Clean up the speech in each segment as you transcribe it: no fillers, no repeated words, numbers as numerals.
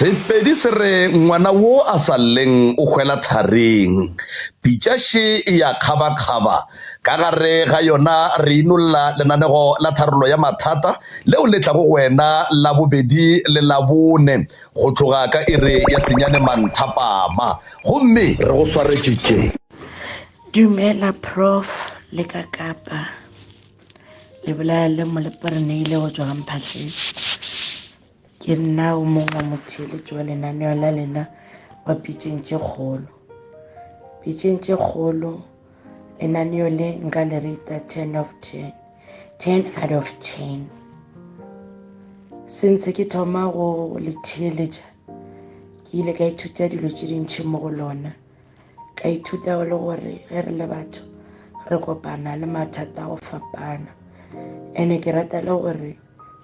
Sepedi se re ngwana wo a sa lleng o hwela thareng. Pitšaše e ya kgaba-kgaba ka gare ga yona re inolla lenanego la tharollo ya mathata leo le tlago wena la bobedi le la bone go tloga ka ere ya senyane manthapama gomme re go swaretšitše. Dumela Prof le ka Kapa le bolaya le molepareneile go tswa mphatlhele ke nna o mongwe wa motheeletši wa lenaneo la lena wa pitšeng tše kgolo. Pitšeng tše kgolo lenaneo le nka le rata 10 out of 10. Since ke thoma go le theeletša ke ile ka ithuta dilo tše dintšhi mo go lona. Ka ithuta le gore ge re le batho re kopana le mathata a go fapana, ene ke rata le gore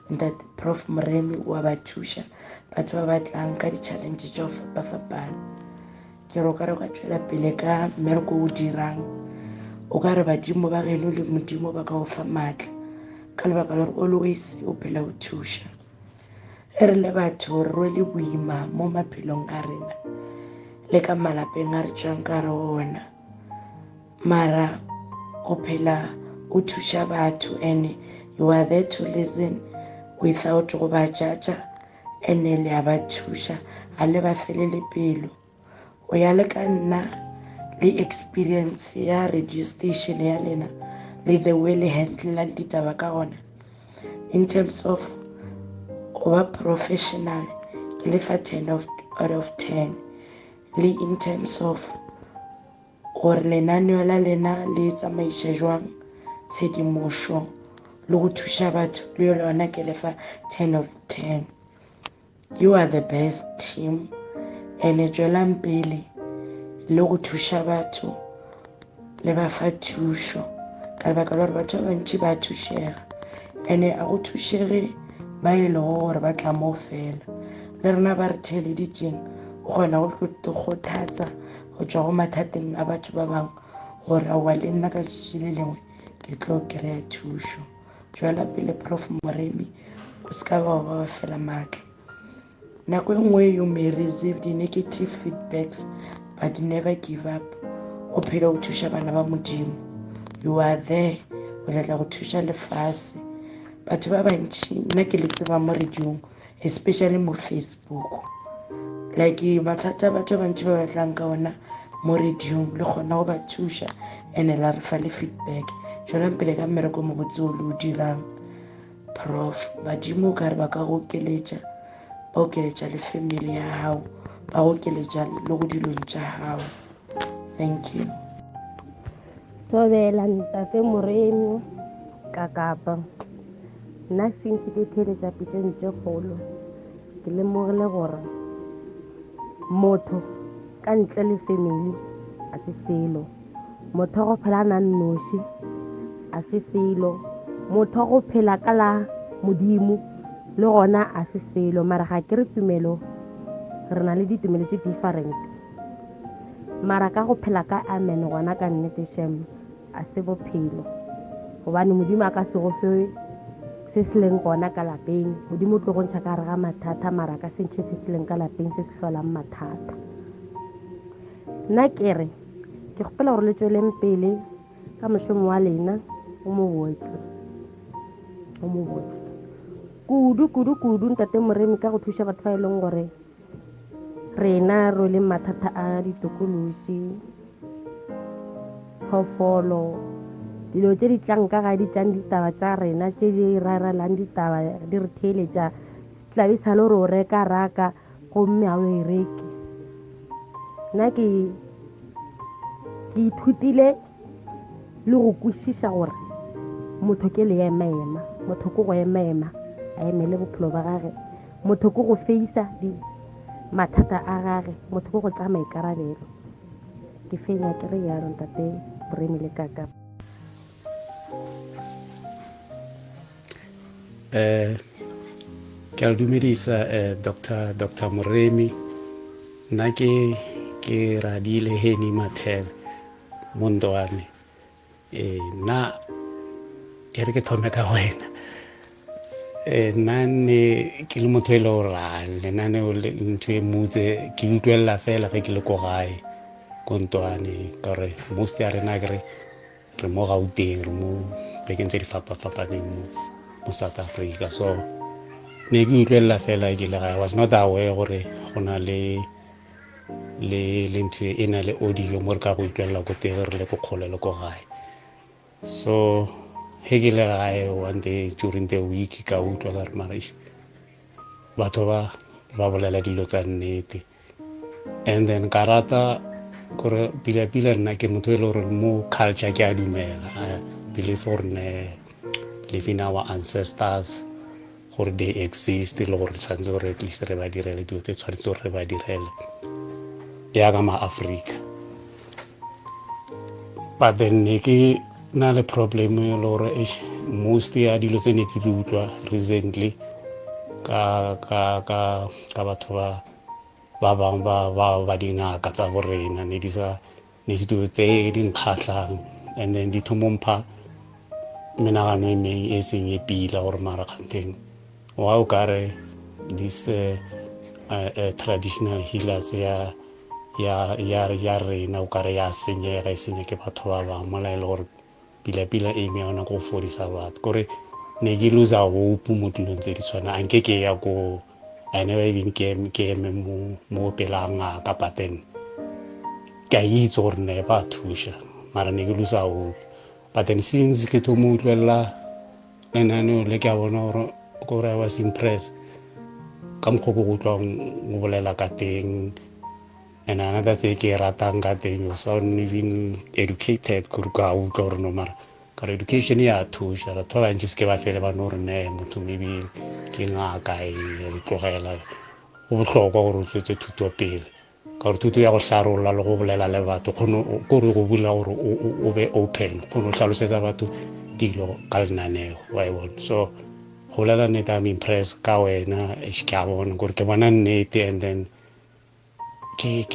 ntate Prof Moremi wa ba thuša batho ba batlang ka di-challenge tša go fapafapana. Ke re o ka re ka tšwela pele ka mmereko o dirang, o ka re badimo ba geno le modimo ba ka go fa maatla ka lebaka la gore always o phela o thuša. Ge re le batho re rwele boima mo maphelong a rena le ka malapeng a re tšwang ka re ona, mara o phela o thuša batho and you are there to listen without go ba judge, ene le a ba thuša a le ba felele pelo. O ya le ka nna le experience ya radio station ya lena le the way le handlelang ditaba ka gona in terms of go ba professional ke le fa 10 out of 10, le in terms of gore lenaneo la lena le tsamaiša jwang tshedimošo le go thuša batho le lona ke le fa 10 of 10. You are the best team ene tšwelang pele le go thuša batho le ba fa thušo ka lebaka la gore batho ba bantši ba thušega ene a go thušege ba e lego gore ba tla mo fela. Le rena ba re theeleditšeng o kgona go kgothatsa go tšwa go mathateng a batho ba bangwe gore aowa le nna ka tšatši le lengwe ke tlo kry-a thušo. Tšwela pele Prof Moremi, o se ka ba fela maatla. Nako e nngwe you may receive the negative feedbacks but never give up. O phela o thuša bana ba modimo, you are there o tlatla go thuša lefase. Batho ba bantši nna ke le tseba mo radiong especially mo Facebook, like mathata batho ba bantši ba batlang ka ona mo radiong le kgona go ba thuša ene la re fa le feedback. Tšwelang pele ka mmereko mo botse o le o dirang Prof. Badimo ka re ba ka go okeletša, ba okeletša le family ya hao, ba okeletša le go dilong tša hao. Thank you. Thobela ntate Moremi ka Kapa. Nna since ke theeletša pitšeng tše kgolo ke lemogile gore motho ka ntle le family a se selo, motho go phela na nnoši a se selo, motho go phela ka la modimo le gona a se selo. Mara ga ke re tumelo re na le ditumelo tše different, mara ka go phela ka amen gona ka nnete shem a se bophelo gobane modimo a ka se go fe se se leng gona ka lapeng. Modimo tlo go ntšha ka re ga mathata mara ka se ntšhe se se leng ka lapeng se se hlolang mathata. Nna ke re ke kgopela gore le tšweleng pele ka mošomo wa lena o mo botse kudu ntate Moremi ka go thuša batho ba e leng gore rena re le mathata a ditokološi, phofolo, dilo tše di tlang ka ga di tšang ditaba tša rena tše di raralang ditaba di re theeletša tlabe sa le gore o reka raka gomme a o e reke. Nna ke ithutile le go kwešiša gore motho ke le ema, motho ke go ema a emele bophelo ba gage, motho ke go feisa mathata a gage, motho ke go tsaya maikarabelo. Ke fenya ke re yalo ntate Moremi le ka Kapa. Ke a dumedisa Dr. Moremi. Nna ke Radile Heni Mathebe Mondwane. Nna e re ke thome ka wena. nna ne ke le motho e le gore lenaneo ntho e mutse ke utlwelela fela ge ke le ko gae ko Ntoane ka gore most ya rena ke re mo Gauteng re mo bekeng tse di fapafapaneng mo South Africa. So ne ke utlwelela fela ke le gae. I was not aware gore go na le ntho e na le audio mo re ka go utlwelela ko teng re le ko kgole le ko gae. So he ke le gae one day during the week ka utlwa ka re marish batho ba bolela dilo tsa nnete, and then ka rata gore pila nna ke motho e le gore mo culture ke a dumela. I believe gore believe in our ancestors gore they exist le gore tshwanetse gore at least re ba direle dilo tse tshwanetse gore re ba direle yaka ma-Africa. But then ne ke na le problem e le gore most ya dilo tse ne ke di utlwa recently ka batho ba bang ba dingaka tsa borena ne dilo tse di nkgatlhang, and then di thomompha menagano e meng e seng e pila gore mara kganteng wa o kare this traditional healers ya rena o kare ya senyega e senya ke batho ba bang mola e le gore pila e me yona go fodisa batho kore ne ke losa hope mo dilong tse di tshwana anke ke ya ko I never even ke eme mo pela ngaka, but then ke a itse gore ne ba thusha mara ne ke losa hope. But then since ke thomo utlwelela lenaneo le ke a bona gore I was impressed ka mokgwa ko go utlwang go bolela ka teng, and another thing ke ratang ka teng you sound even educated gore ka utlwa gore no mara ka education ya thusha batho ba bantši se ke ba fele ba no gore ne motho maybe ke ngaka e tlogela go bohlokwa gore o tswetse thuto pele ka gore thuto ya go hlarolla le go bolela le batho kore go bula gore o be open kgone o hlalosetsa batho dilo ka lenaneo wa e bona. So go bolela nnete I'm impressed ka wena ke a bona gore ke bona nnete, and then ke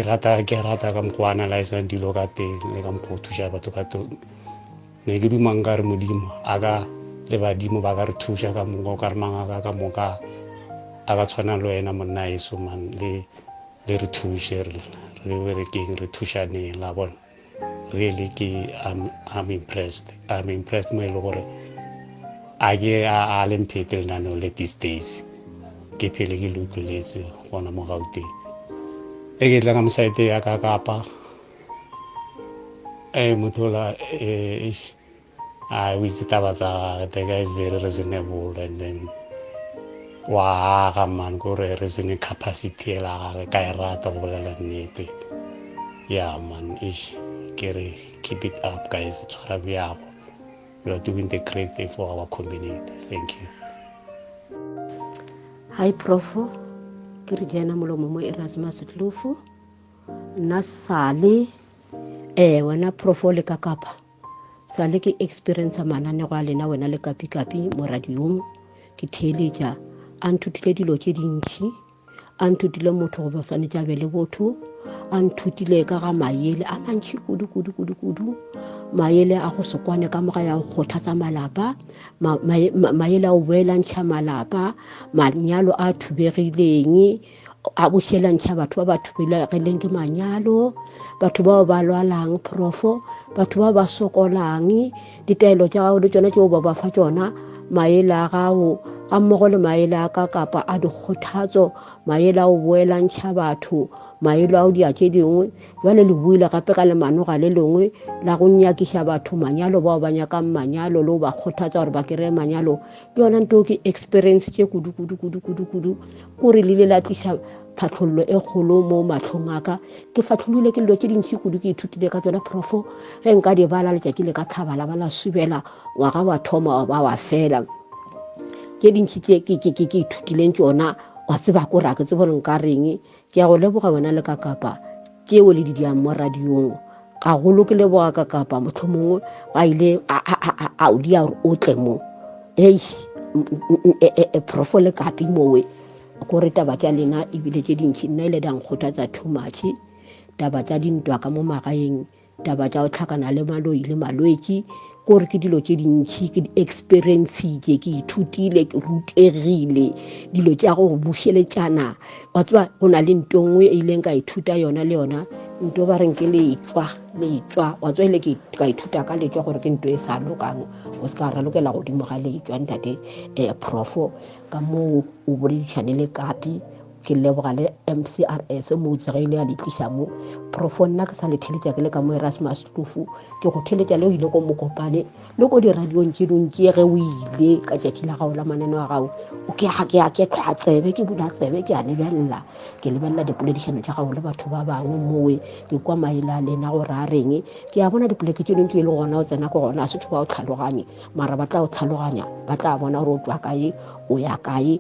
rata ka mokgwa analyze dilo ka teng le ka mokgwa o thuša batho ka teng. Ne ke dumang ka re modimo a ka le badimo ba ka re thuša ka moka o ka re mangaka ka moka a ka tshwana le wena monna eso man le re thuše re berekeng re thušaneng la bona. Really I'm impressed mo e le gore a ke a le mphete lenaneo le these days ke phele ke le utlweletse gona mo Gauteng e ke tla ka mosaete ya ka Kapa mothola I wish taba tsa the guy is very reasonable, and then wa ga man gore reasoning capacity la ga ka rata go bolela nnete ya man kere keep it up guys, tshwara bjago, you are doing the great thing for our community. Thank you. Hi Profo, ke re jena molomo mo Erasmus Tlofu nna sale wena Profo le ka Kapa sale ke experience manane go a lena wena le kapi mo radiong ke theeletša a nthutile dilo tše dintši, a nthutile motho go bosane tša be le botho, a nthutile ka ga maele a mantši kudu maele a go sekwane ka moga ya go kgothatsa malapa, maele a go boelantšha malapa, manyalo a thubegileng a bošelantšha batho ba thubelegileng ke manyalo, batho bao ba lwalang Profo, batho ba sokolang, ditaelo tša gago le tšona tšeo ba fa tšona maele a gago ga mmogo le maele a ka Kapa a dikgothatso, maele a go boelantšha batho, maele a go dia tše dingwe. Jwale le buile gape ka lemanoga le lengwe la go nyakiša batho manyalo bao ba nyakang manyalo le go ba kgothatsa gore ba kry-e manyalo. Le yona ntho ke experience tše kudu kore le ile la tliša tlhatlhollo e kgolo mo matlhong a ka. Ke fatlholile ke dilo tše dintši kudu ke ithutile ka tsona Profo ge nka di bala letšatši le ka tlhabala ba la subela ngwaga wa thoma ba wa fela. Tše dintši tše ke ithutileng tšona wa tseba kore a ke tsebo le nka reng. Ke a go leboga wena le ka Kapa tšeo le di diang mo radiong, ga golo ke leboga ka Kapa motho mongwe ga ile a o dia gore o tle mo Profo le Kapi mowe kore taba tša lena ebile tše dintši nna ile da nkgothatsa too much, taba tša dintwa ka mo magaeng, taba tša go tlhakana le maloi le malwetši, gore ke dilo tse dintšhi ke di-experience-itse ke ithutile ke rutegile dilo tša go bušeletšana wa tseba go na le nto nngwe e ileng ka ithuta yona le yona nto ba reng ke letswa wa tswa ile ka ithuta ka letswa gore ke nto e sa lokang o se ka ralokela godimo ga letswa ntate profo ka moo o boledišane le kapi ke leboga le MCRS mo tsegile ya letliša mo profo nna ke sa le theletša ke le ka mo Erasmus Tufu ke go theletša le o ile ko mokopane le ko diradiong tše dintši ge o ile ka tšatši la gago la maneno a gago ke tlhwa tsebe ke bula tsebe ke a lebelela dipoledišano tša gago le batho ba bangwe mowe ke kwa maele a lena gore a reng ke a bona dipoleke tše dintši e le gona o tsena ko gona a setho ba o tlhaloganye mara ba tla o tlhaloganya ba tla bona gore o tswa kae o ya kae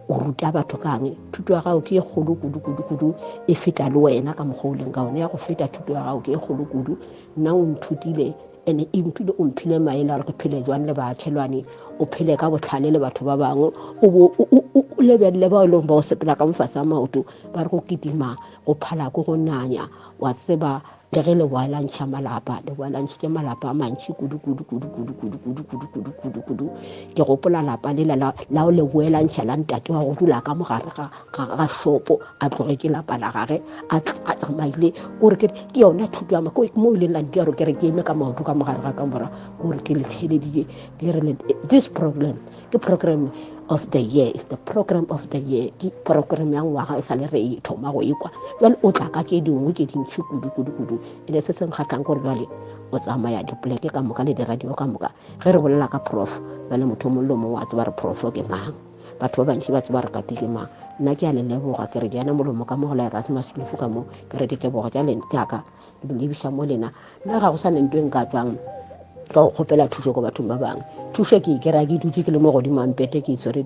o ruta batho kang thuto ya gago ke e kgolo kudu e feta le wena ka mokgwa o leng ka one ya go feta thuto ya gago ke e kgolo kudu nna o nthutile ene impile o mphile maele a re ke phele jwang le baakhelwane o phele ka botlhale le batho ba bangwe o lebelele ba e leng ba o sepela ka mofase a maoto ba re go kitima go phala ko go nanya wa tseba le ge le boalantšha malapa le boalantšhitše malapa a mantši kudu ke gopola lapa lela lao le boelantšha la ntate wa go dula ka mogare ga shopo a tlogetše lapa la gage a tsamaile gore ke yona thuto ama mo ile nna ntia gore ke re ke eme ka maoto ka mogare ga ka mora gore ke le theleditše ke re this program ke program of the year is the program of the year ke program ya ngwaga e sa le re e thoma go ekwa jwale o tla ka tše dingwe ke dintšhi kudu e le se se nkgatlhang gore jwale o tsamaya dipoleke ka moka le diradio ka moka ge re bolela ka prof jwale motho o mongwe le mongwe a tseba re profo ke mang batho ba bantši ba tseba re kapi ke mang nna ke a le leboga ke re jana molomo ka mogola Erasmus Tufu ka mo ke re ditebogo jaaka ke di lebiša mo lena nna ga go sa nento e nka tswang ka go kgopela thuso ko bathong ba bangwe thuso ke ikera ke dutse ke le mo godimo ampete ke itswere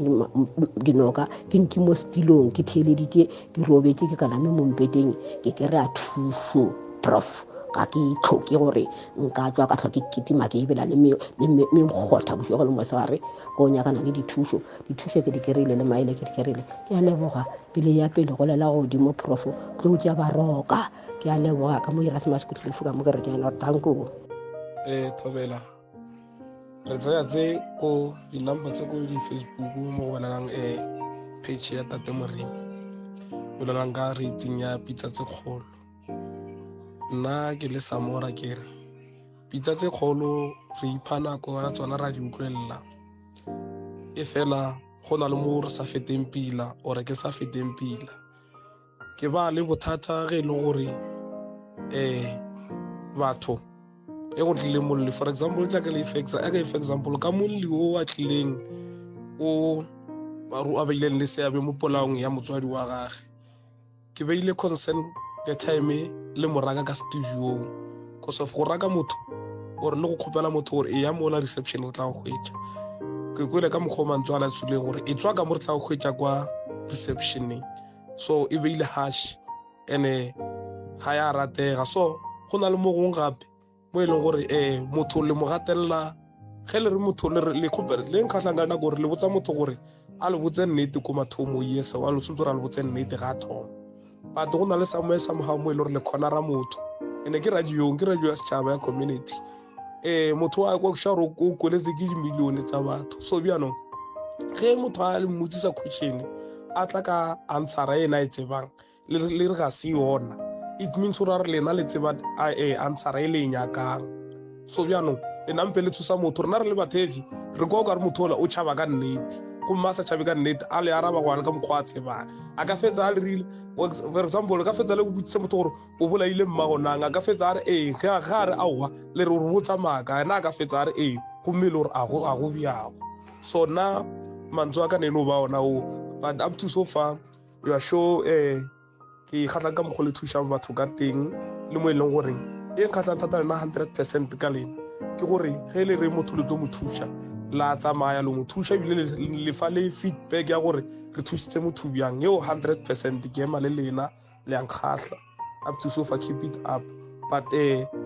dinoka ke nke mo stilong ke theeleditše ke robetse ke kaname mo mpeteng ke kry-a thuso prof ga ke itlhoke gore nka tswa ka tlho ke kitima ke ebela le mekgotha bošego le mosegare ko o nyakana le dithuso ke di kry-ile le maele ke di kry-ile ke a leboga pele ya pele go lela godimo prof tlo tša baroka ke a leboga ka mo Erasmus Tufu ka mo ke re jana gore tanko Thobela re tsaya tse ko di-number tse ko di-Facebook mo go bolelang page ya Tate Morena bolelang ka rating ya pitsa tse kgolo nna ke le Samora ke re pitsa tse kgolo re ipha nako ya tsona ra di utlwelela e fela go na le mo re sa feteng pila ore ke sa feteng pila ke ba le bothata ge e leng gore batho e go tlile molli for example tla ke le example ka molli o a tlileng o a beileng le seabe mo polaong ya motswadi wa gage ke beile concern the time le moraka ka studio because of go raka motho gore le go kgopela motho gore e ya mola reception o tla go hwetša ke kwele ka mokgwa mantswe a la tsuleng gore e tswa ka mo re tla go hwetša kwa receptioneng so e beile hash ene ga ya ratega so go na le mo gongwe gape mo e leng gore motho le mo gatelela ge le re motho le nkgatlhang ka nako gore le botsa motho gore a le botse nnete ko mathomo yes wa le tshwanetse gore a le botse nnete ga a thoma but go na le samoe somehow mo e le gore le kgonara motho ene ke radio ya setšhaba ya community motho a kwa kusha gore o koletse ke dimilione tsa batho so bjanong ge motho a le mmotsisa question a tla ka answera ena e tsebang le re ga se yona it means gore re lena le tseba answera e le nyakang so bjanong le nampe le thusa motho rena re le batheji re kwa o ka re motho ola o tšhaba ka nnete gomme a sa tšhabe ka nnete a le araba gwana ka mokgwa a tsebang a ka fetsa a le rile for example ka fetsa le go botsisa motho gore o bolaile mmagonang a ka fetsa a re ga a re aowa le re gore botsa maaka ena a ka fetsa a re gomme le gore a go bjago so nna mantswe a ka nene o ba ona o but up to so far you are sure ke kgatlhang ka mokgwa le thušang batho ka teng le mo e leng goreng e nkgatlhang thata lena 100% ka lena ke gore ge le re motho le tlo mo thuša la tsamaya le mo thuša ebile le fa le feedback ya gore re thusitse motho bjang eo 100% ke ema le lena le yankgatlha up to so far keep it up but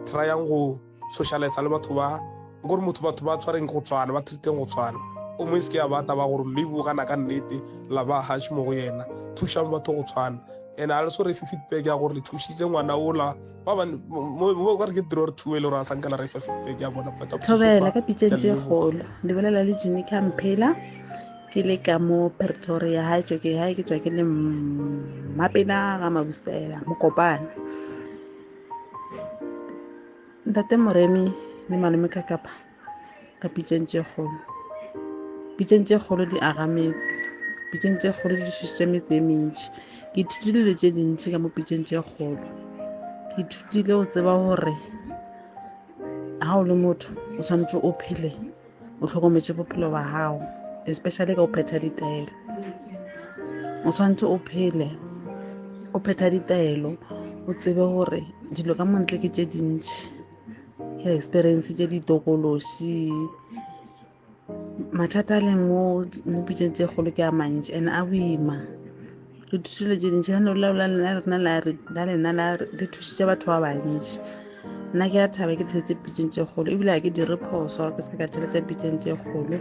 tryang go socialize le batho ba gore batho ba tshwareng go tswana ba treateng go tswana o mo iske ya bata ba gore le bogana ka nnete la ba hash mo go yena thušang batho go tswana and also re fe feedback ya gore le thusitse ngwana ola ba ba mo ka re ke draw two le ra sankela re fe feedback ya bona but Thobela ka pitšeng tše kgolo le bolela le Jimmy Camphela ke le ka mo Pretoria ha ke tswa ke le mapena ga mabusela Mokopane. Ntate Moremi le malome ka kapa ka pitšeng tše kgolo di agametse pitšeng tše kgolo di šušitše metse e mentši ke ithutile dilo tše dintši ka mo pitšeng tše kgolo ke ithutile go tseba gore ha o le motho o tshwanetse o phele o tlhokometse bophelo ba gago especially ka o phetha ditaelo o tshwanetse o phele o phetha ditaelo o tsebe gore dilo ka montle ke tše dintši ke experience tše ditokološi mathata a leng mo pitšeng tše kgolo ke a mantši and a boima re thutile tše dintši la lena le thusitše batho ba bantši nna ke a thaba ke tshetse pitšeng tše kgolo ebile ga ke dire phoso ke se ka tsheletša pitšeng tše kgolo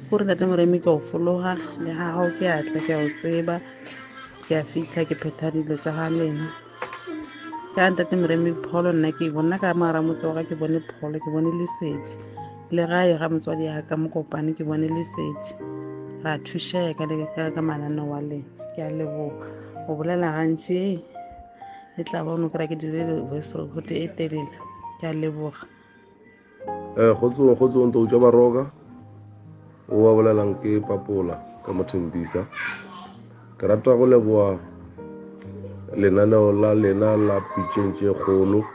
gore Ntate Moremi ke o fologa le ga gago ke atla ke a o tseba ke a fitlha ke phetha dilo tša ga lena ka Ntate Moremi pholo nna ke bona ka mogara motse wa ka ke bone pholo ke bone lesedi le gae ga motswadi ya ka Mokopane ke bone lesedi ra thušega ka mananeo wa lena ke a leboga o bolela gantši e tla bona kry ke dire voice record e telele ke a leboga kgotsong to tša baroka o wa bolelang ke Papola ka Mothembisa ke rata go leboa lenaneo la lena la pitšeng tše kgolo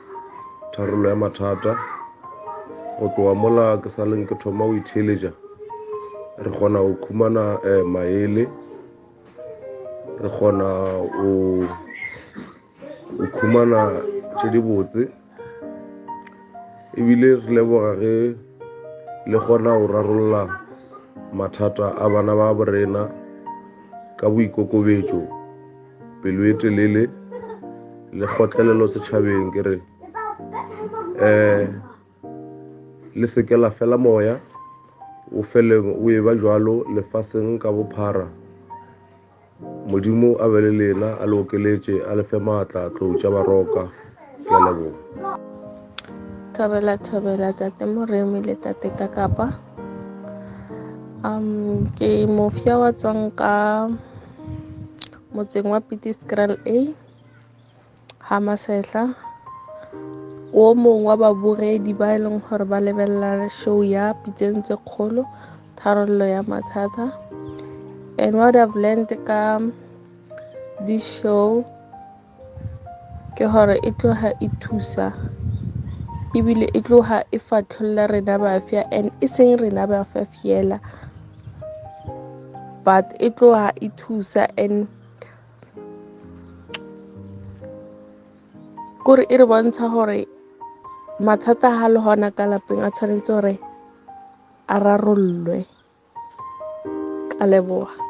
tharollo ya mathata go tloga mola ke sa leng ke thoma o itheletša re kgona go khumana maele re kgona o khumana tše di botse ebile re leboga ge le kgona go rarolla mathata a bana ba borena ka boikokobetšo pelo e telele le kgotlelelo setšhabeng ke re le seke la fela moya o feleng o e ba jwalo lefaseng ka bophara modimo a be le lena a le okeletše a lefe maatla tlou tša baroka ke a leboga Thobela Tate Moremi le Tate Kakapa ke mofia wa tswang ka motseng wa Pitiskrel A Hamasehla o mong wa baburedi ba e leng gore ba lebelela show ya pitšeng tše kgolo tharollo ya mathata and what I've learned ka this show ke gore e tloga e thusa ebile e tloga e fatlholla rena bafia and e seng rena bafia fiela but e tloga e thusa and kore e re bontsha gore mathata ha le hona ka lapeng a tshwanetse gore a rarollwe ka leboga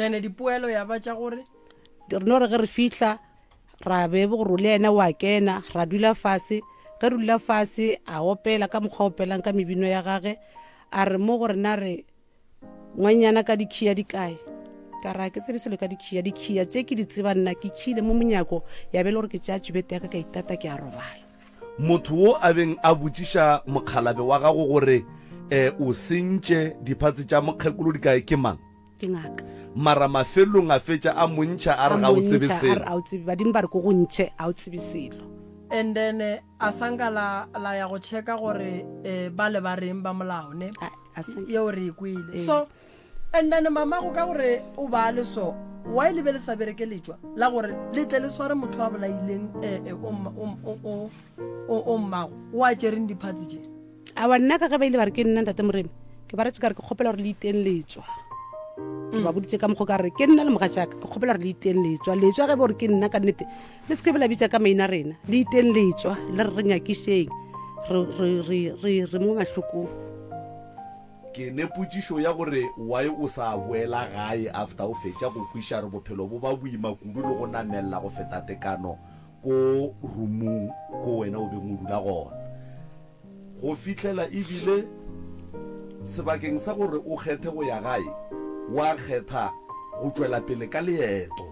then dipoelo ya ba tša gore re no re ge re fihla ra bebe gore o le ena wa kena ra dula fase ge re dula fase a opela ka mokgwa opelang ka mebino ya gage a re mo gore na re ngwanyana ka dikhia di kae ka ra ke tsebe selo ka dikhia tse ke di tseba nna ke khile mo monyako ya bele gore ke tša tšubete ya ka itata ke a robala. motho wo a beng a botsiša mokgalabe wa gago gore o sentše diphatse tša mokgekolo di kae ke mang? Ke ngaka. Mara mafelong a fetša a montšha a re ga o tsebe selo. Badimo ba re ko go ntšhe a o tsebe selo. And then a sanka la ya go checka gore ba le ba reng ba molao ne yeo re ikwile. So and then mama go ka gore o ba le so wa ile be le sa berekeletswa la gore le tle le sware motho wa bolaileng o mmago wa tšereng diphatsi tše a wa nna ka ga ba ile ba re ke nna ntate Moremi ke ba re ka re ke kgopela gore le iteng letswa ke ba boditse ka mokgo ka re ke nna le mogatšaka ke kgopela gore le iteng letswa ge bore ke nna ka nnete le se ke bela bitsa ka maina rena le iteng letswa le re nyakišeng re mo mahlokong. Ke nepotsišo ya gore why o sa boela gae after o fetša go kwiša re bophelo bo ba boima kudu le go namelela go feta tekano ko rumong ko wena o beng o dula gona go fihlela ebile sebakeng sa gore o kgethe go ya gae wa kgetha go tšwela pele ka leeto.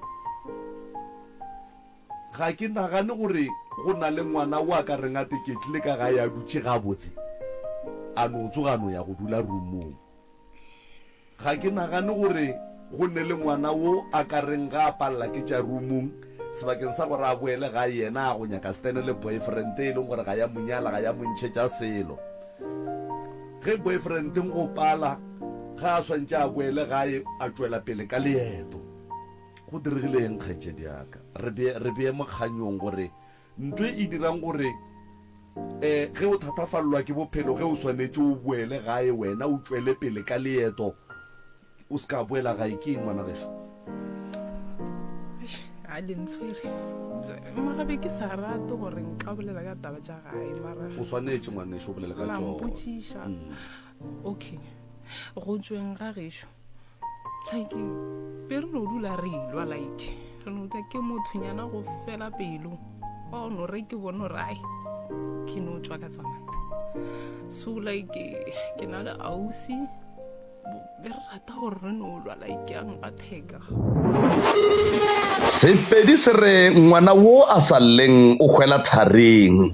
Ga ke nagane gore go na le ngwana wa ka reng a teketlile ka gae a dutše gabotse a no tsogano ya go dula rumong. Ga ke nagane gore go ne le ngwana wo a ka reng ga a palela ke tša rumong sebakeng sa gore a boele ga yena a go nyaka stene le boyfriend e leng gore ga ya monyala ga ya montšhetša selo. Ge boyfriend go pala ga a swantše a boele gae a tšwela pele ka leeto go diregileng kgaetšedi yaka re bee mokganyong gore ntwe e dirang gore ge o thatafalelwa ke bophelo ge o swanetše o boele gae wena o tšwele pele ka leeto o se ka boela gae ke ngwana gešo? a lentshwere magabe ke sa rate gore nka bolela ka taba tša gae mara o swanetše ngwanešo o bolela ka tšompotšiša okay go tsweng ga gešo like pe re no dula re ilwa like re no dula ke mothonyana go fela pelo wa no re ke bone gore ai ke no tswa ka tsamaya so like ke na le ausi be re rata gore re no lwa like yang a theka. Sepedi se re ngwana wo a sa leng o hwela thareng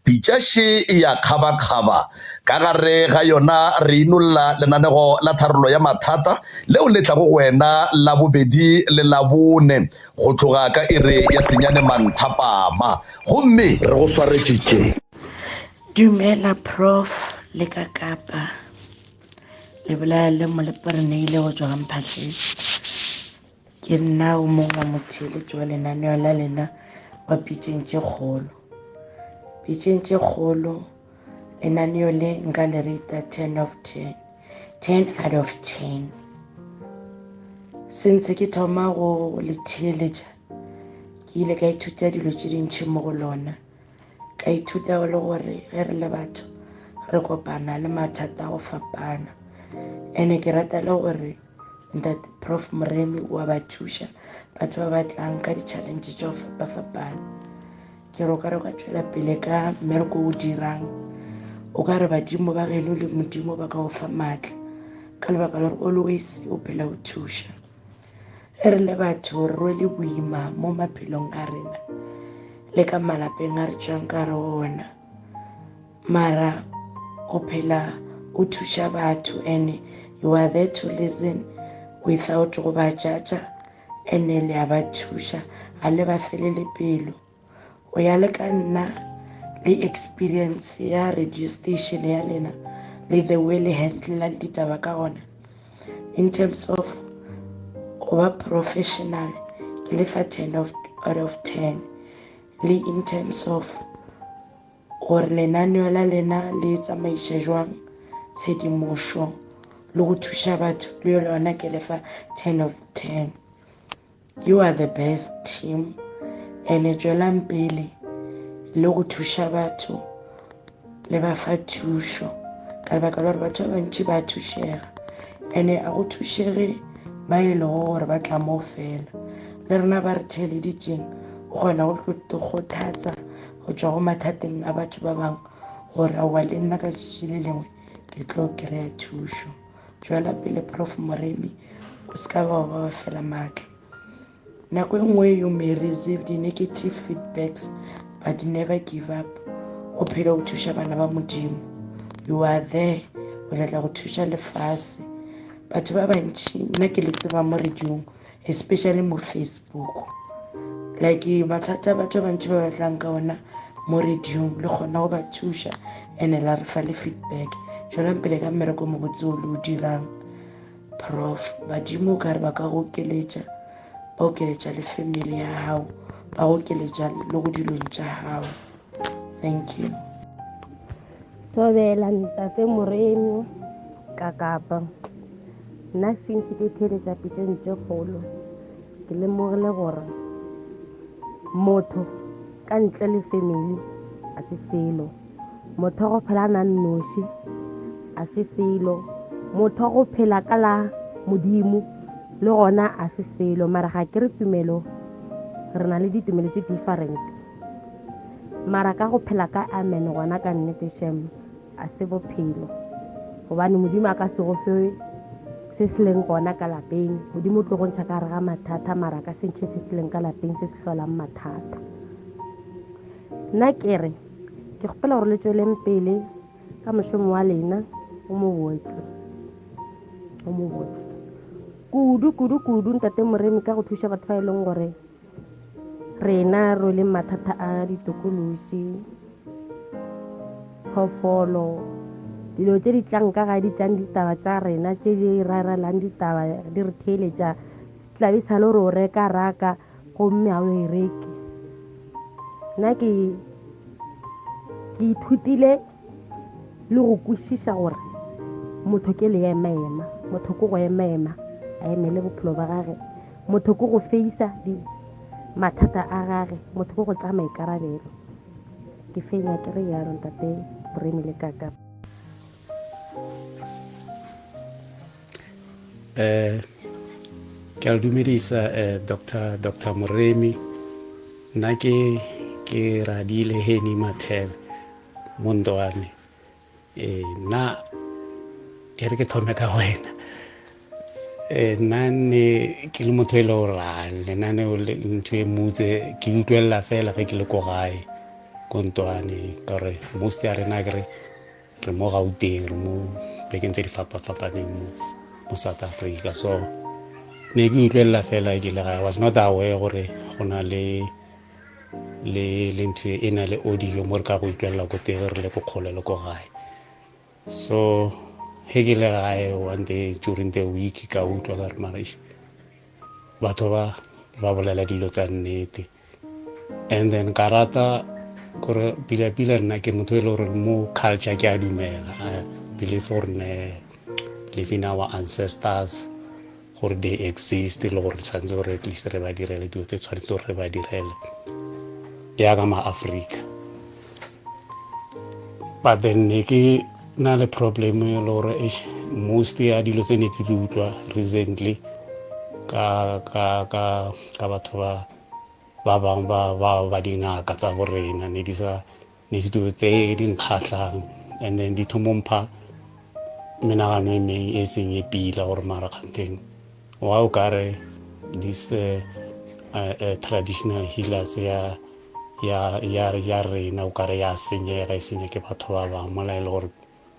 pitšaše ya kgabakgaba ka gare ga yona re inolla lenanego la tharollo ya mathata leo le tlago wena la bobedi le la bone go tloga ka ire ya senyane manthapama gomme re go swaretšitše. Dumela Prof le ka Kapa le bolaya le molepareneile go tswa ga mphatlhele ke nna o mongwe wa motheeletši wa lenaneo la lena wa pitšeng tše kgolo. Pitšeng tše kgolo lenaneo le nka le reita 10 out of 10. Since ke thoma go le theeletša ke ile ka ithuta dilo tše dintšhi mo go lona ka ithuta le gore ge re le batho re kopana le mathata a go fapana ene ke rata le gore ntate Prof Moremi wa ba thuša batho ba batlang ka di-challenge tša go fapafapana. Ke re o ka re ka tšwela pele ka mmereko o dirang o ka re badimo ba geno le modimo ba ka go fa maatla ka lebaka la gore always o phela o thuša. Ge re le batho re rwele boima mo maphelong a rena le ka malapeng a re tšwang ka re ona mara o phela o thuša batho and you are there to listen without go ba judge ene le a ba thuša a le ba felele pelo o ya le ka nna le experience ya radio station ya lena le the way le handlelang ditaba ka gona in terms of go ba professional ke le fa 10 out of 10 le in terms of gore lenaneo la lena le tsamaiša jwang tshedimošo le go thuša batho le lona ke lefa 10 of 10. You are the best team ene tšwelang pele le go thuša batho le ba fa thušo ka lebaka la gore batho ba bantši ba thušega ene a go thušege ba e lego gore ba tla mo fela le rena ba re theeleditšeng o kgona go kgothatsa go tšwa go mathateng a batho ba bangwe gore aowa le nna ka tšatši le lengwe ke tlo kry-a thušo. Tšwela pele Prof Moremi, o se ka ba ba fela maatla. Nako e nngwe you may receive the negative feedbacks but never give up. O phele o thuša bana ba Modimo, you are there, o tlatla go thuša lefase. Batho ba bantši nna ke le tseba mo radiong, especially mo Facebook, like mathata batho ba bantši ba batlang ka ona mo radiong le kgona go ba thuša and la re fa le feedback. Tšwelang pele ka mmereko mo botse o le o dirang Prof. Badimo ka re ba ka go okeletša, ba okeletša le family ya hao, ba go okeletša le go dilong tša hao. Thank you. Thobela ntate Moremi ka Kapa. Nna since ke theeletša pitšeng tše kgolo ke lemogile gore motho ka ntle le family a se selo. Motho go phela na nnoši a se selo. Motho go phela ka la Modimo le gona a se selo. Mara ga ke re tumelo, re na le ditumelo tše different. Mara ka go phela ka amen gona ka nnete shem a se bophelo, gobane Modimo a ka se go fe se se leng gona ka lapeng. Modimo tlo go ntšha ka re ga mathata, mara ka se ntšhe se se leng ka lapeng se se hlolang mathata. Nna ke re ke kgopela gore le tšweleng pele ka mošomo wa lena o mo botse kudu ntate Moremi ka go thuša batho ba e leng gore rena ro le mathata a ditokološi, phofolo, dilo tše di tlang ka ga di tšang ditaba tša rena tše di rarelang ditaba di re theeletša tlabe sa le gore o reka raka gomme a o e reke. Nna ke ithutile le go kwešiša gore motho ke le ema, motho ke go ema a emele bophelo ba gage, motho ke go feisa mathata a gage, motho ke go tšaya maikarabelo. Ke fenya ke re yalo ntate Moremi le Kaka. Ke a dumedisa Dr. Moremi. Nna ke Radile Heni Mathebe Mondwane. Nna e re ke thome ka wena. Nna ne ke le motho e le gore lenaneo ntho e mutse ke utlwelela fela ge ke le ko gae ko Ntwane, ka gore most ya rena ke re mo Gauteng, re mo bekeng tse di fapafapaneng mo South Africa. So ne ke utlwelela fela ke le gae, I was not aware gore go na le ntho e na le audio mo re ka go utlwelela ko teng re le ko kgole le ko gae. So he ke le gae one day during the week ka utlwa ka re marish batho ba bolela dilo tsa nnete, and then ka rata gore pila nna ke motho e le gore mo culture ke a dumela. I believe in our ancestors gore they exist, le gore tshwanetse gore at least re ba direle dilo tse tshwanetse gore re ba direle yaaka ma-Africa. But then ne ke na le problem e le gore most ya dilo tse ne ke di utlwa recently ka batho ba bang ba dingaka tsa borena ne di dilo tse di nkgatlhang, and then di thomompha menagano e meng e seng e pila gore mara kganteng wa o kare this traditional healers ya rena o kare ya senyega, e senya ke batho ba bang mola e le gore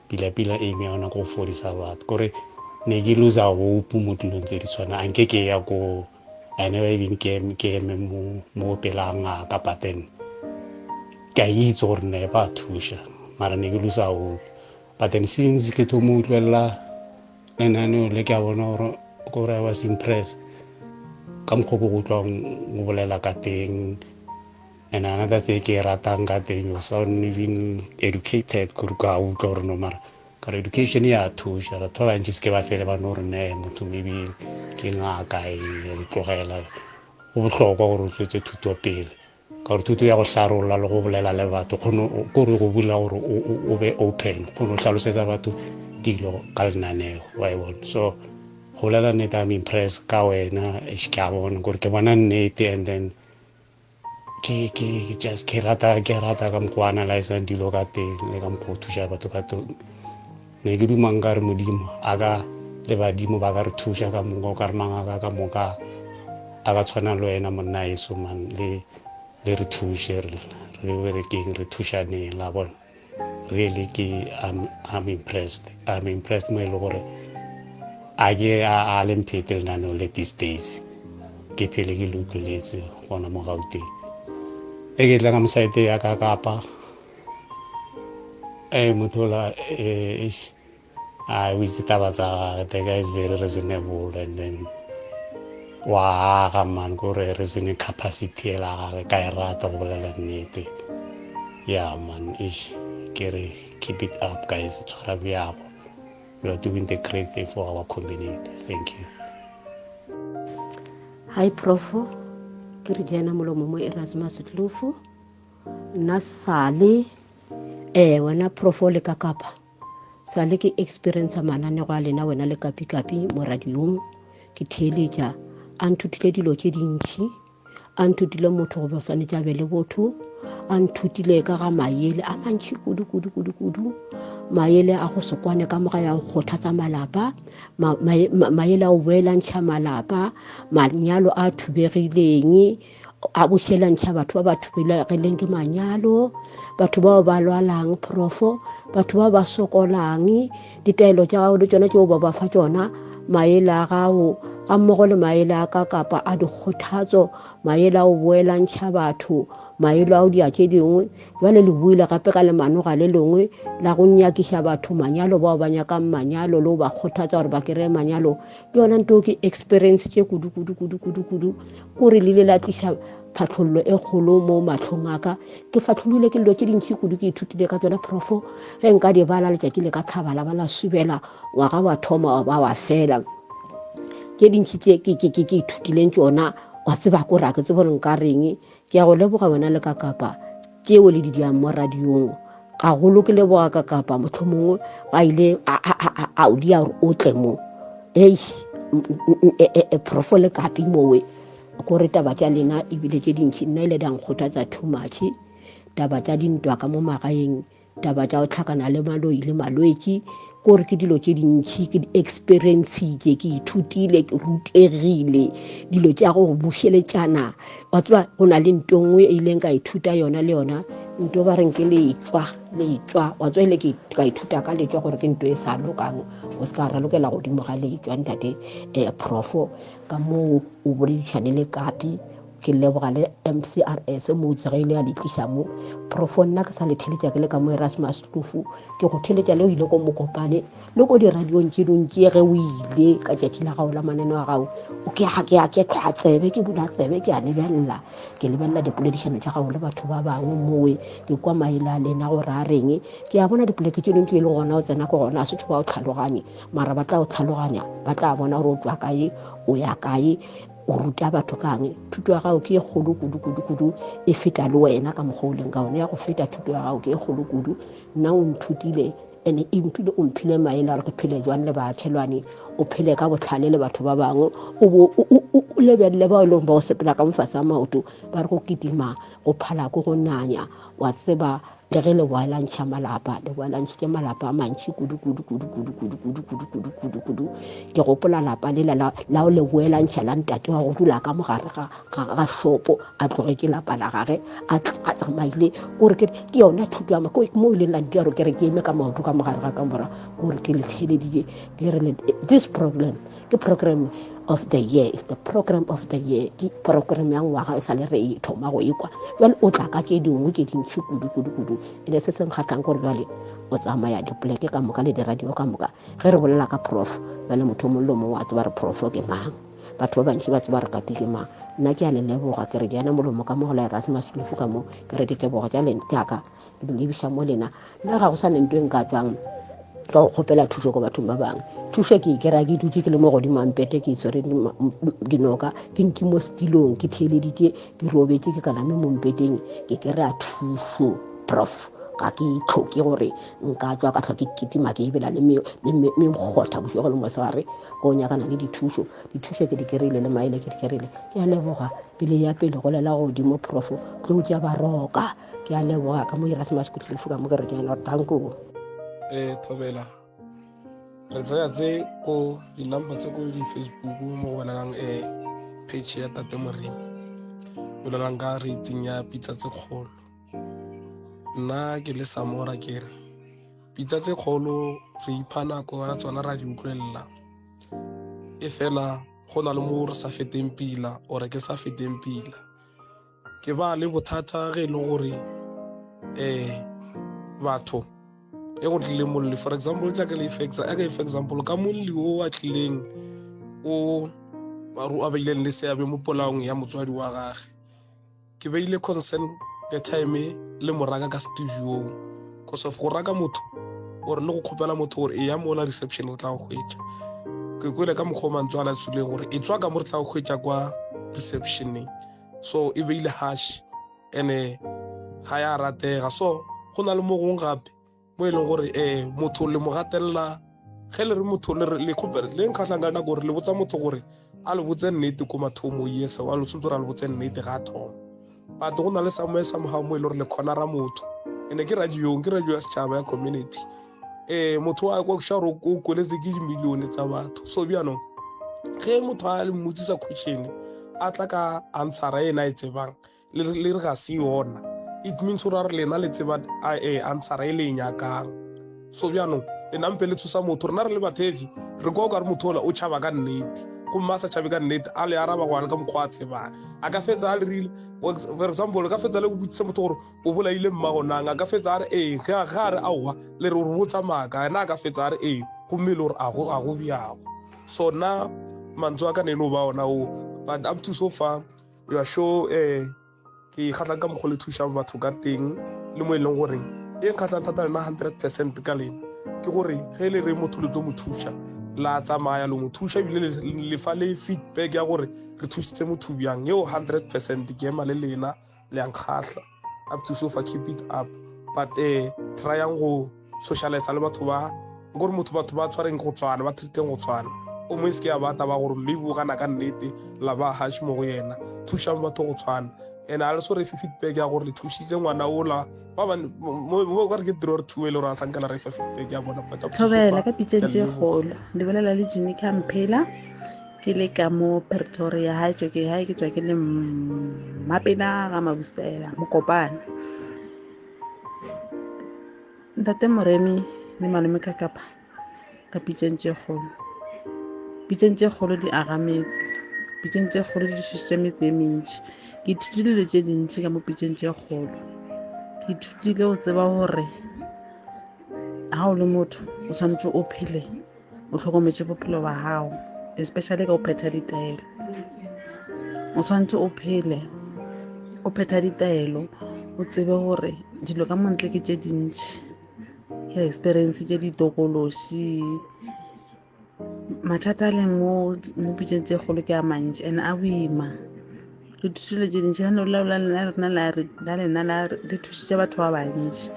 pila e me yona go fodisa batho. Kore ne ke loser hope mo dilong tse di tshwana, anke ke ya ko I never even ke eme mo pela ngaka, but then ka itse gore ne ba thusha mara ne ke loser hope. But then since ke thomo utlwelela lenaneo le ke a bona gore I was impressed ka mokgwa ko go utlwang go bolela ka teng, and another thing ke ratang ka teng, you sound even educated gore ka utlwa gore no mara ka education ya thusha. Batho ba bantši se ke ba fele ba no gore ne motho maybe ke ngaka e tlogela. Go bohlokwa gore o tswetse thuto pele, ka gore thuto ya go hlarolla le go bolela le batho kore go bula gore o be open, kgone o hlalosetsa batho dilo ka lenaneo wa e bona. So golela nnete I'm impressed ka wena ke a bona gore ke bona nnete and then ke rata ka mokgwa analyze dilo ka teng le ka mokgwa o thuša batho ka teng ne ke dumang ka re modimo a ka le badimo ba ka re thuša ka moka o ka re mangaka ka moka a ka tshwana le wena monna eso man le re thuše re berekeng re thušaneng la bona really I'm impressed mo e le gore a ke a lemphete lenaneo le these days ke phele ke lotloletse gona mo Gauteng e ke tla ka mosaete ya ka Kapa mothola I wish taba tsa the guy is very reasonable and then wa ga man gore reasoning capacity la gagwe ka e rata go bolela nnete yeah man ke keep it up guys tshwara bjago you are doing the great thing for our community. Thank you. Hi Profo, ke re Diana Molomo mo Erasmus Tlufu. Nna sale wena Profo le ka Kapa. Sale ke experience manane go a lena wena le kapi mo radiong ke theletša a nthutile dilo tše dintši a nthutile motho go bosane tša bele botho a nthutile ka ga maele a mantši kudu maele a go sekwane ka moga ya go kgothatsa malapa maele a go boelantšha malapa manyalo a thubegileng a bošelantšha batho ba thubelegileng ke manyalo batho bao ba lwalang Profo batho ba ba sokolang ditaelo tša gago le tšona tšeo ba fa tšona maele a gago ga mmogo le maele a ka Kapa a dikgothatso maele a go boelantšha batho maele a go dia tše dingwe jwale le buile gape ka lemanoga le lengwe la go nyakiša batho manyalo bao ba nyakang manyalo le go ba kgothatsa gore ba kry-e manyalo le yona nto ke experience tše kudu kore le ile la tliša phatlhollo e kgolo mo matlhong a ka ke fatlholile ke dilo tše dintši kudu ke ithutile ka tsona Profo ge nka di bala letšatši le ka tlhabala ba la subela ngwaga wa thoma ba wa fela ke dintši tše ke ithutileng tšona wa tseba kore a ke tsebo le nka reng ke ya go leboga wena le ka Kapa tšeo le di diang mo radiong ga golo ke leboga ka Kapa motho mongwe ga ile a o dia gore o tle mo Profo le Kapi mowe kore taba tša lena ebile tše dintši nna ile dang kgothatsa too much taba tša dintwa ka mo magaeng taba tša go tlhakana le maloi le malwetši kore ke dilo tše dintši ke di-experience-itše ke ithutile ke rutegile dilo tša go bušeletšana wa tseba go na le nto nngwe e ileng ka ithuta yona le yona nto ba reng ke letswa wa tswa ile ka ithuta ka letswa gore ke nto e sa lokang o se ka ralokela godimo ga letswa ntate Profo ka moo o boledišane le Kapi ke leboga le MCRS mo tsegile a letliša mo Profo nna ke sa le theletša ke le ka mo Erasmus Tlufu ke go theletša le o ile ko mokopane le ko diradiong tše dintši ge o ile ka tšatši la gago la maneno a gago ke tlhwa tsebe ke bula tsebe ke a lebelela dipoledišano tša gago le batho ba bangwe mowe ke kwa maele a lena gore a reng ke a bona dipoleke tše dintši e le gona o tsena ko gona a setho ba o tlhaloganye mara ba tla o tlhaloganya ba tla bona gore o tswa kae o ya kae o ruta batho kang thuto ya gago ke e kgolo kudu e feta le wena ka mokgwa o leng ka one ya go feta thuto ya gago ke e kgolo kudu nna o nthutile ene e mphile o mphile maele a re ke phele jwang le baakhelwane o phele ka botlhale le batho ba bangwe o lebelele ba e leng ba o sepela ka mofase a maoto ba re go kitima go phala ko go nanya wa tseba le ge le boelantšha malapa le boelantšhitše malapa a mantši kudu ke gopola lapa le la o le boelantšha la ntate wa go dula ka mogare ga shopo a tlogetse lapa la gage a tsamaile kore ke yona thuto ya mo o ileng la ntia gore ke re ke eme ka maoto ka mogare ga ka mora gore ke le theleditše ke re this program ke program of the year is the program of the year ke program ya ngwaga e sa le re e thoma go ekwa jwale o tla ka tše dingwe tše dintši kudu ene se se nkgatlhang gore jwale o tsamaya dipoleke ka moka le diradio ka moka ge re bolela ka Prof jwale motho mongwe le mongwe a tseba re Profo ke mang batho ba bantši ba tseba re Kapi ke mang nna ke a le leboga ke re Diana Molomo ka mogola Erasmus Tlufu ka mo ke re ditebogo tšaka ke di lebiša mo lena nna ga go sa ne nto e nka tswang ka go kgopela thušo ko bathong ba bangwe thušo ke ikera ke dutse ke le mo godimo ampete ke itswere dinoka ke nki mo setilong ke theeleditše ke robetse ke kalame mo mpeteng ke kry-a thušo Prof ga ke itlhoke gore nka tswa ka tlhoka ke kitima ke ebela le mekgotha bosigo le mosegare ko nyakana le dithuso ke di kry-ile le maele ke di kry-ile ke a leboga pele ya pele go lela godimo profo tlo tja baroka ke a leboga ka mo Erasmus Kutlifo ka mo ke re ke ena tanko Thobela re tsaya tse ko di-number tse ko di-Facebook mo go bolelang page ya Tate Moremi bolelang ka rating ya pitsa tse kgolo. Nna ke le Samora ke re pitsa tse kgolo re ipha nako ya tsona ra di utlwelela e fela go na le mo re sa feteng pila ore ke sa feteng pila ke ba le bothata ge e le gore batho e go tlile molli for example tla ke le for example ka molli o a tlileng o a beileng le seabe mo polaong ya motswadi wa gage ke beile concern the time le moraka ka studio because of go raka motho gore le go kgopela motho gore e ya mola reception o tla go hwetša ke kwele ka mokgwa mantswe a la tsuleng gore e tswa ka mo re tla go hwetša kwa receptioneng so e beile hash ene ga ya ratega so go na le mo gongwe gape mo e leng gore motho le mo gatelela ge le re motho le nkgatlhang ka nako gore le botsa motho gore a le botse nnete ko mathomo yes wa le tshwanetse re le botse nnete ga thoma but go na le samoe sa mogao mo e le gore le kgonara motho ene ke radio ya setšhaba ya community motho a kwa kusha ro ko koletse ke dimilione tsa batho so bianong ge motho a le mmotsisa question a tla ka answera ena e tsebang le re ga se yona it means gore re lena le tseba answera e le nyakang so bianong le nampe le thusa motho rena re le batheji re kwa ka re motho ola o tšhaba ka nnete go masa tšhabe ka nnete a le araba go ka mokgwa a tsebang a ka fetsa a le rile for example ka fetsa le go botsisa motho gore o bolaile mmagonang a ka fetsa a re ga re aowa le re o botsa maaka ena a ka fetsa a re gomme le gore a go bjago so nna mantswe a ka nene o ba ona o but up to so far you are sure ke kgatlhang ka mokgwa le thušang batho ka teng le mo e leng gore e nkgatlhang thata lena 100% ka lena ke gore ge le re motho le tlo mo thuša la tsamaya le mo thuša ebile le fa le feedback ya gore re thusitse motho bjang eo 100% ke ema le lena le yang kgatlha up to so far keep it up but tryang go socialize le batho ba gore motho batho ba tshwareng go tswana ba treateng go tswana o mo iske ya bata ba gore maybe o gana ka nnete la ba hash mo go yena thušang batho go tshwana and also re feedback ya gore le thušitse ngwana ola ba ba mo ka re ke tiro re thuele gore a sankela re feedback ya bona but Thobela ka pitseng tse kgolo le bolela le Jini Kamphela ke le ka mo Pretoria ha ke tswa ke le mapena ga mabusela mo Kopane Ntate Moremi le malome ka kapa ka pitseng tse kgolo di agametse pitseng tse kgolo di šhišemetse mentši ke ithutile le tse dintši ka mo pitseng tse kgolo ke ithutile go tseba gore ha o le motho o tshwanetse o phele o tlhokometse bophelo ba gago especially ka o phetha ditaelo o tshwanetse o phele o phetha ditaelo o tsebe gore dilo ka montle ke tse dintši ke experience tse ditokološi mathata a leng mo pitseng tse kgolo ke a mantši and a boima re thusile tse dintši la lena le thusitse batho ba bantši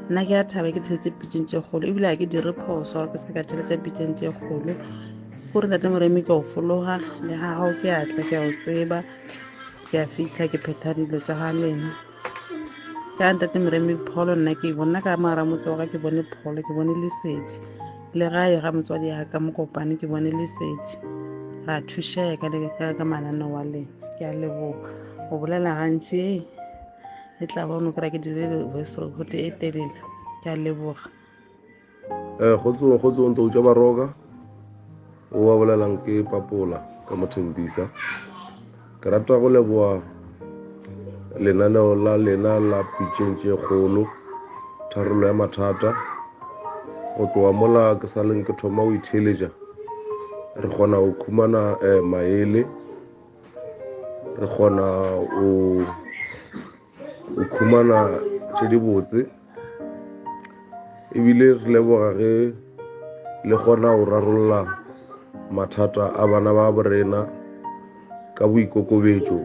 nna ke a thaba ke tshetse pitseng tse kgolo ebile ga ke dire phoso ke sa ka tsheletsa pitseng tse kgolo gore Ntate Moremi ke o fologa le ga gago ke atla ke a o tseba ke a fitlha ke phetha dilo tsa ga lena ka Ntate Moremi pholo nna ke bona ka mara motse wa ka ke bone pholo ke bone lesedi le gae ga motswadi ya ka mo Kopane ke bone lesedi ra thušega ka mananeo wa lena ke a leboga go bolela gantši e tla bona kry ke dire voice record e telele ke a leboga kgotsong to tša baroka o wa bolelang ke Papola ka Mothembisa ke rata go leboa lenaneo la lena la pitseng tše kgolo tharollo ya mathata go tloga mola ke sa leng ke thoma o itheletša re kgona go khumana maele re kgona o khumana tše di botse ebile re leboga ge le kgona go rarolla mathata a bana ba borena ka boikokobetšo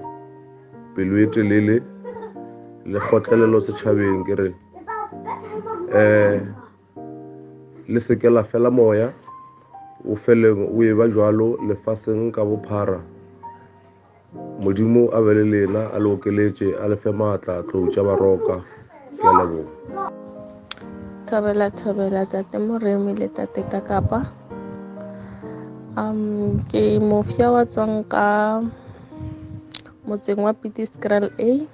pelo e telele le kgotlelelo setšhabeng ke re le seke la fela moya o feleng o e ba jwalo lefaseng ka bophara. Modimo a be le lena a le okeletše a le fe maatla tlou tša baroka. Ke a leboga. Thobela tate Moremi le tate Kakapa. Ke mofia wa tswang ka motseng wa Pitiskrel A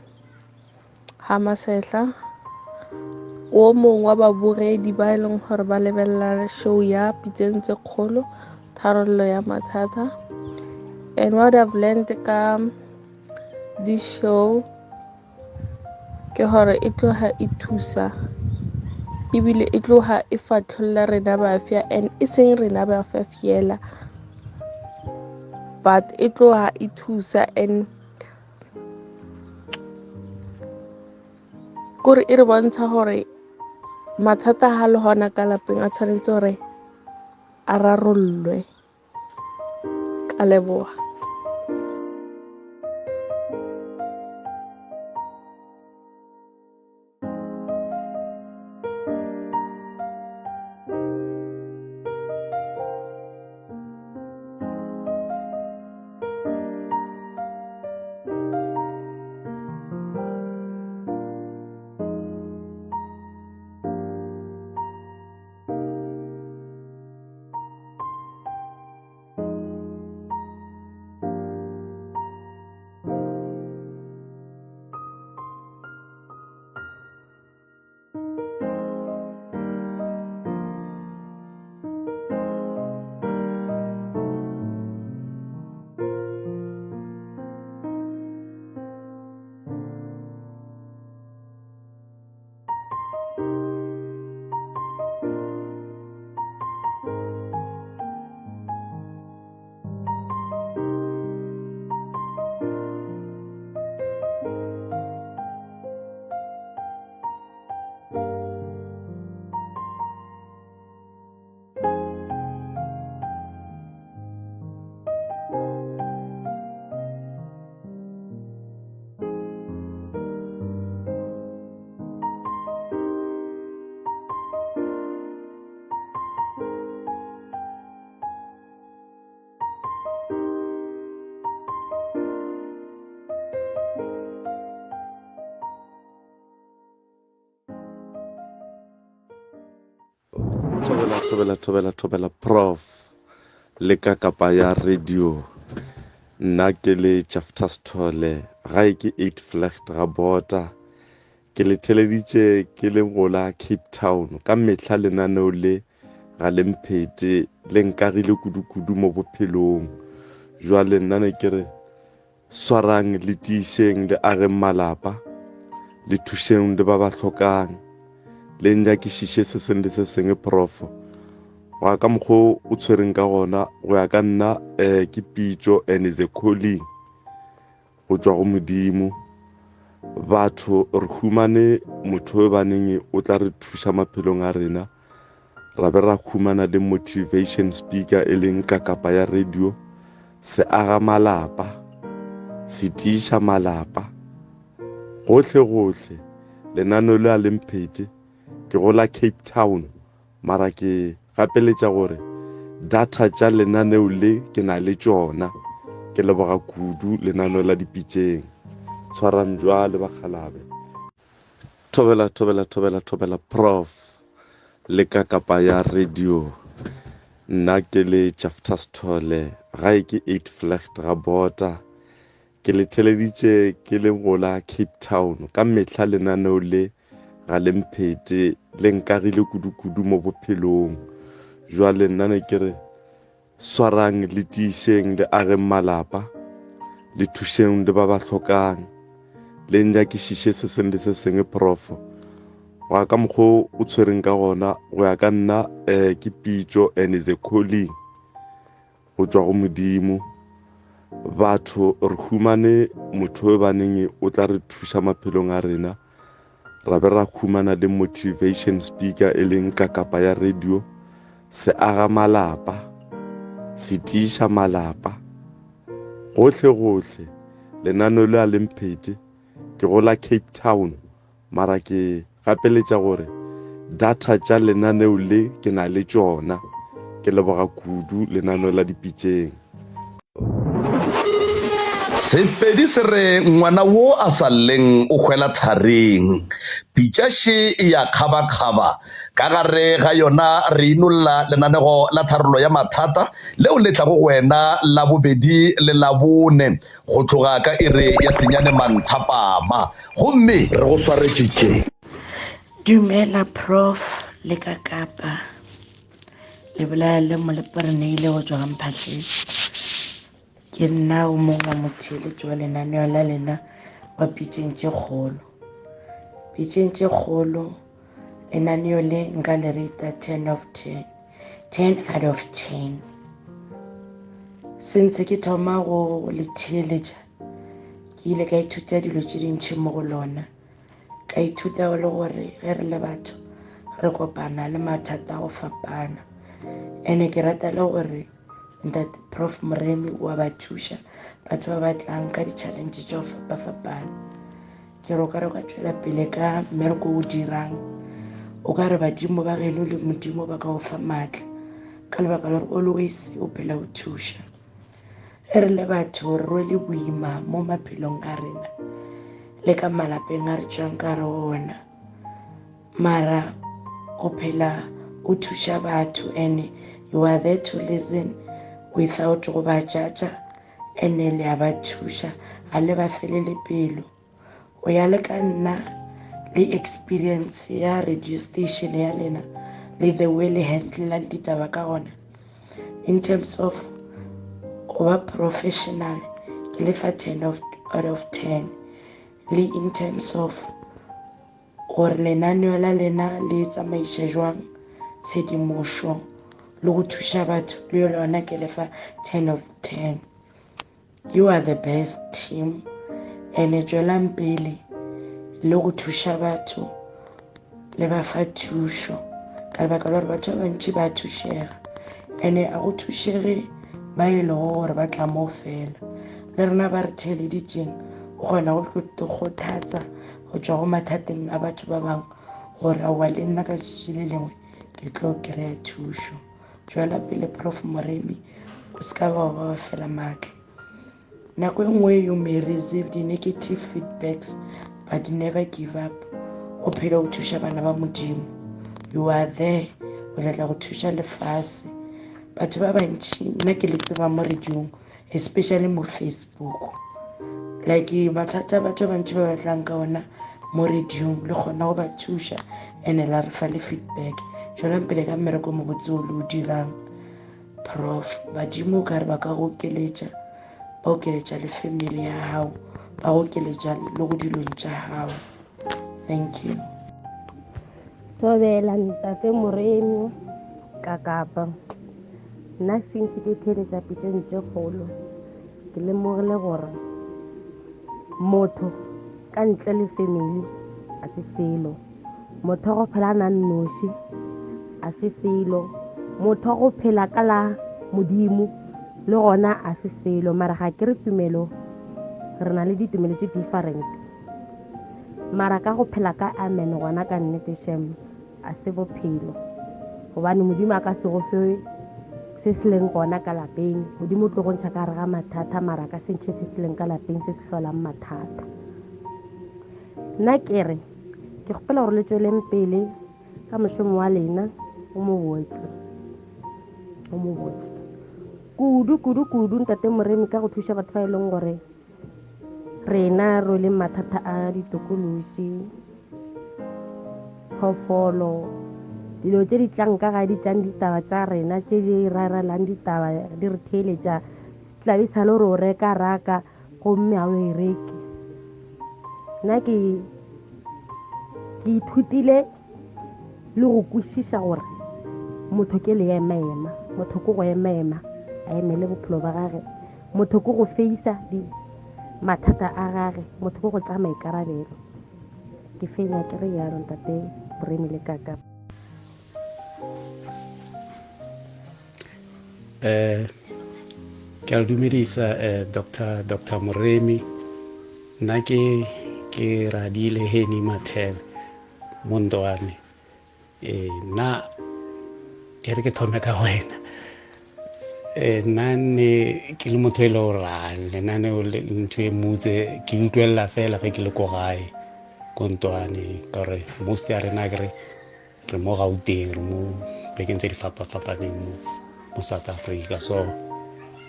Hamasehla, o mong wa baburedi ba e leng gore ba lebelela show ya Pitseng tse Kgolo, Tharollo ya Mathata. And what I've learned ka this show ke gore e tloga e thusa ebile e tloga e fatlholla rena bafia, and e seng rena bafia fiela, but e tloga e thusa and kore e re bontsha gore mathata ha le hona ka lapeng a tshwanetse gore a rarollwe. Ka leboga. Thobela prof le Kakapa ya radio. Nna ke le Jaftas Thole ga ke 8 Flacht Rabota ke le theleditše ke le ngola Cape Town ka mehla lenaneo le ga le mphete le nkagile kudu mo bophelong. Jwale nna ne ke re swarang le tišeng le age malapa le thušeng le ba ba hlokang le nyakišiše se seng le se seng prof. Wa ka mokgwa o tshwereng ka gona go ya ka nna ke pitšo and is a calling go tšwa go Modimo. Batho re humane motho we baneng o tla re thuša maphelong a rena, ra be ra humana le motivation speaker e leng Kakapa ya radio. Se aga malapa, se tiiša malapa gohle lenaneo le a le mphete ke gola Cape Town, mara ke gapeletša gore data tša lenaneo le ke na le tšona. Ke leboga kudu lenaneo la dipitšeng. Tshwarang jwale bakgalabe. Thobela prof le Kakapa ya radio. Nna ke le Jaftas Thole ga ke 8 Flacht Rabota ke le theleditše ke le ngola Cape Town ka mehla lenaneo le ga le mphete le nkagile kudu mo bophelong. Jwale nna ne ke re swarang le tišeng le age malapa le thušeng le ba ba hlokang le nyakišiše se seng le se seng prof. Wa ka mokgwa o tshwereng ka gona go ya ka nna ke pitšo and is a calling go tšwa go Modimo. Batho re humane motho we baneng o tla re thuša maphelong a rena, ra be ra humana le motivation speaker e leng Kakapa ya radio. Se aga malapa, se tiiša malapa gohle lenaneo le a le mphete ke gola Cape Town, mara ke gapeletša gore data tša lenaneo le ke na le tšona. Ke leboga kudu lenaneo la dipitšeng. Sepedi se re ngwana wo a sa lleng o hwela tharing. Pitšaše ya kgaba-kgaba ka gare ga yona re inolla lenanego la tharollo ya mathata leo le tlago wena la bobedi le la bone go tloga ka iri ya senyane manthapama gomme re go swaretšitše. Dumela Prof le ka Kapa le bolaya le molepareneile go tswa gamphatlhetse. Ke nna o mongwe wa motheeletši wa lenaneo la lena wa pitšeng tše kgolo. Pitšeng tše kgolo lenaneo le nka le rata 10 out of 10. Since ke thoma go le theeletša ke ile ka ithuta dilo tše dintšhi mo go lona. Ka ithuta le gore ge re le batho re kopana le mathata a go fapana. Ene ke rata le gore Ntate Prof Moremi wa ba thuša batho ba batlang ka di-challenge tša go fapafapana. Ke re o ka re ka tšwela pele ka mmereko o dirang o ka re badimo ba geno le modimo ba ka go fa maatla ka lebaka la gore always o phela o thuša. Ge re le batho re rwele boima mo maphelong a rena le ka malapeng a re tšwang ka re ona, mara o phela o thuša batho and you are there to listen without go ba judge ene le a ba thuša a le ba felele pelo. O ya le ka nna le experience ya radio station ya lena le the way le handlelang ditaba ka gona in terms of go ba professional ke le fa 10 out of 10 le in terms of gore lenaneo la lena le tsamaiša jwang tshedimošo le go thuša batho le lona ke le fa 10 of 10. You are the best team ene tšwelang pele le go thuša batho le ba fa thušo ka lebaka la gore batho ba bantši ba thušega ene a go thušege ba e lego gore ba tla mo fela. Le rena ba re theeleditšeng o kgona go kgothatsa go tšwa go mathateng a batho ba bangwe gore a wa le nna ka tšatši le lengwe ke tlo kry-a thušo. Tšwela pele Prof Moremi o se ka ba fela maatla. Nako e nngwe you may receive the negative feedbacks but never give up. O phela o thuša bana ba modimo. You are there o tlatla go thuša lefase. Batho ba bantši nna ke le tseba mo radiong especially mo Facebook like mathata batho ba bantši ba batlang ka ona mo radiong le kgona go ba thuša ene la re fa le feedback. Tšwelang pele ka mmereko mo botse o le o dirang Prof. Badimo ka re ba ka go okeletša ba okeletša le family ya hao ba go okeletša le go dilong tša hao. Thank you. Tobela Ntate Moremi ka Kapa. Nna since ke theeletša pitšeng tše kgolo ke lemogile gore motho ka ntle le family a se selo. Motho go phela na nnoši a se selo. Motho go phela ka la modimo le gona a se selo. Mara ga ke re tumelo re na le ditumelo tše different mara ka go phela ka amen gona ka nnete shem a se bophelo gobane modimo a ka se go fe se se leng gona ka lapeng. Modimo tlo go ntšha ka re ga mathata mara ka se ntšhe se se leng ka lapeng se se hlolang mathata. Nna ke re ke kgopela gore le tšweleng pele ka mošomo wa lena o mo botse kudu Ntate Moremi ka go thuša batho ba e leng gore rena re le mathata a ditokološi phofolo dilo tše di tlang ka ga di tšang ditaba tša rena tše di rarelang ditaba di re theeletša tla di sa le gore o reka raka gomme a o e reke. Nna ke ithutile le go kwešiša gore motho ke le ema motho ke go ema a emele bophelo ba gage. Motho ke go feisa mathata a gage. Motho ke go tšea maikarabelo. Ke fela ke re yalo Ntate Moremi le ka Kapa. Ke a dumedisa Dr. Moremi. Nna ke Radile Heni Mathebe Mondwane nna e re ke thome ka wena nna ne ke le motho e le gore lenaneo ntho e mutse ke utlwelela fela ge ke le ko gae ko Ntwane ka gore most ya rena kere re mo Gauteng re mo bekeng tse di fapafapaneng mo South Africa so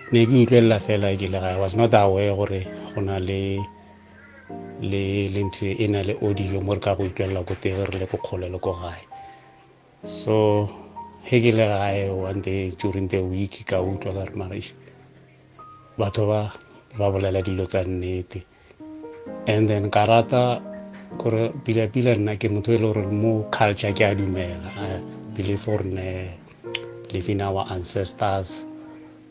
ne ke utlwelela fela ke le gae I was not aware gore go na le ntho e na le audio mo re ka go utlwelela ko teng re le ko kgole le ko gae so he ke le gae one day during the week ka utlwa ka re marish batho ba bolela dilo tsa nnete and then ka rata gore pila nna ke motho e le gore mo culture ke a dumela I believe believe in our ancestors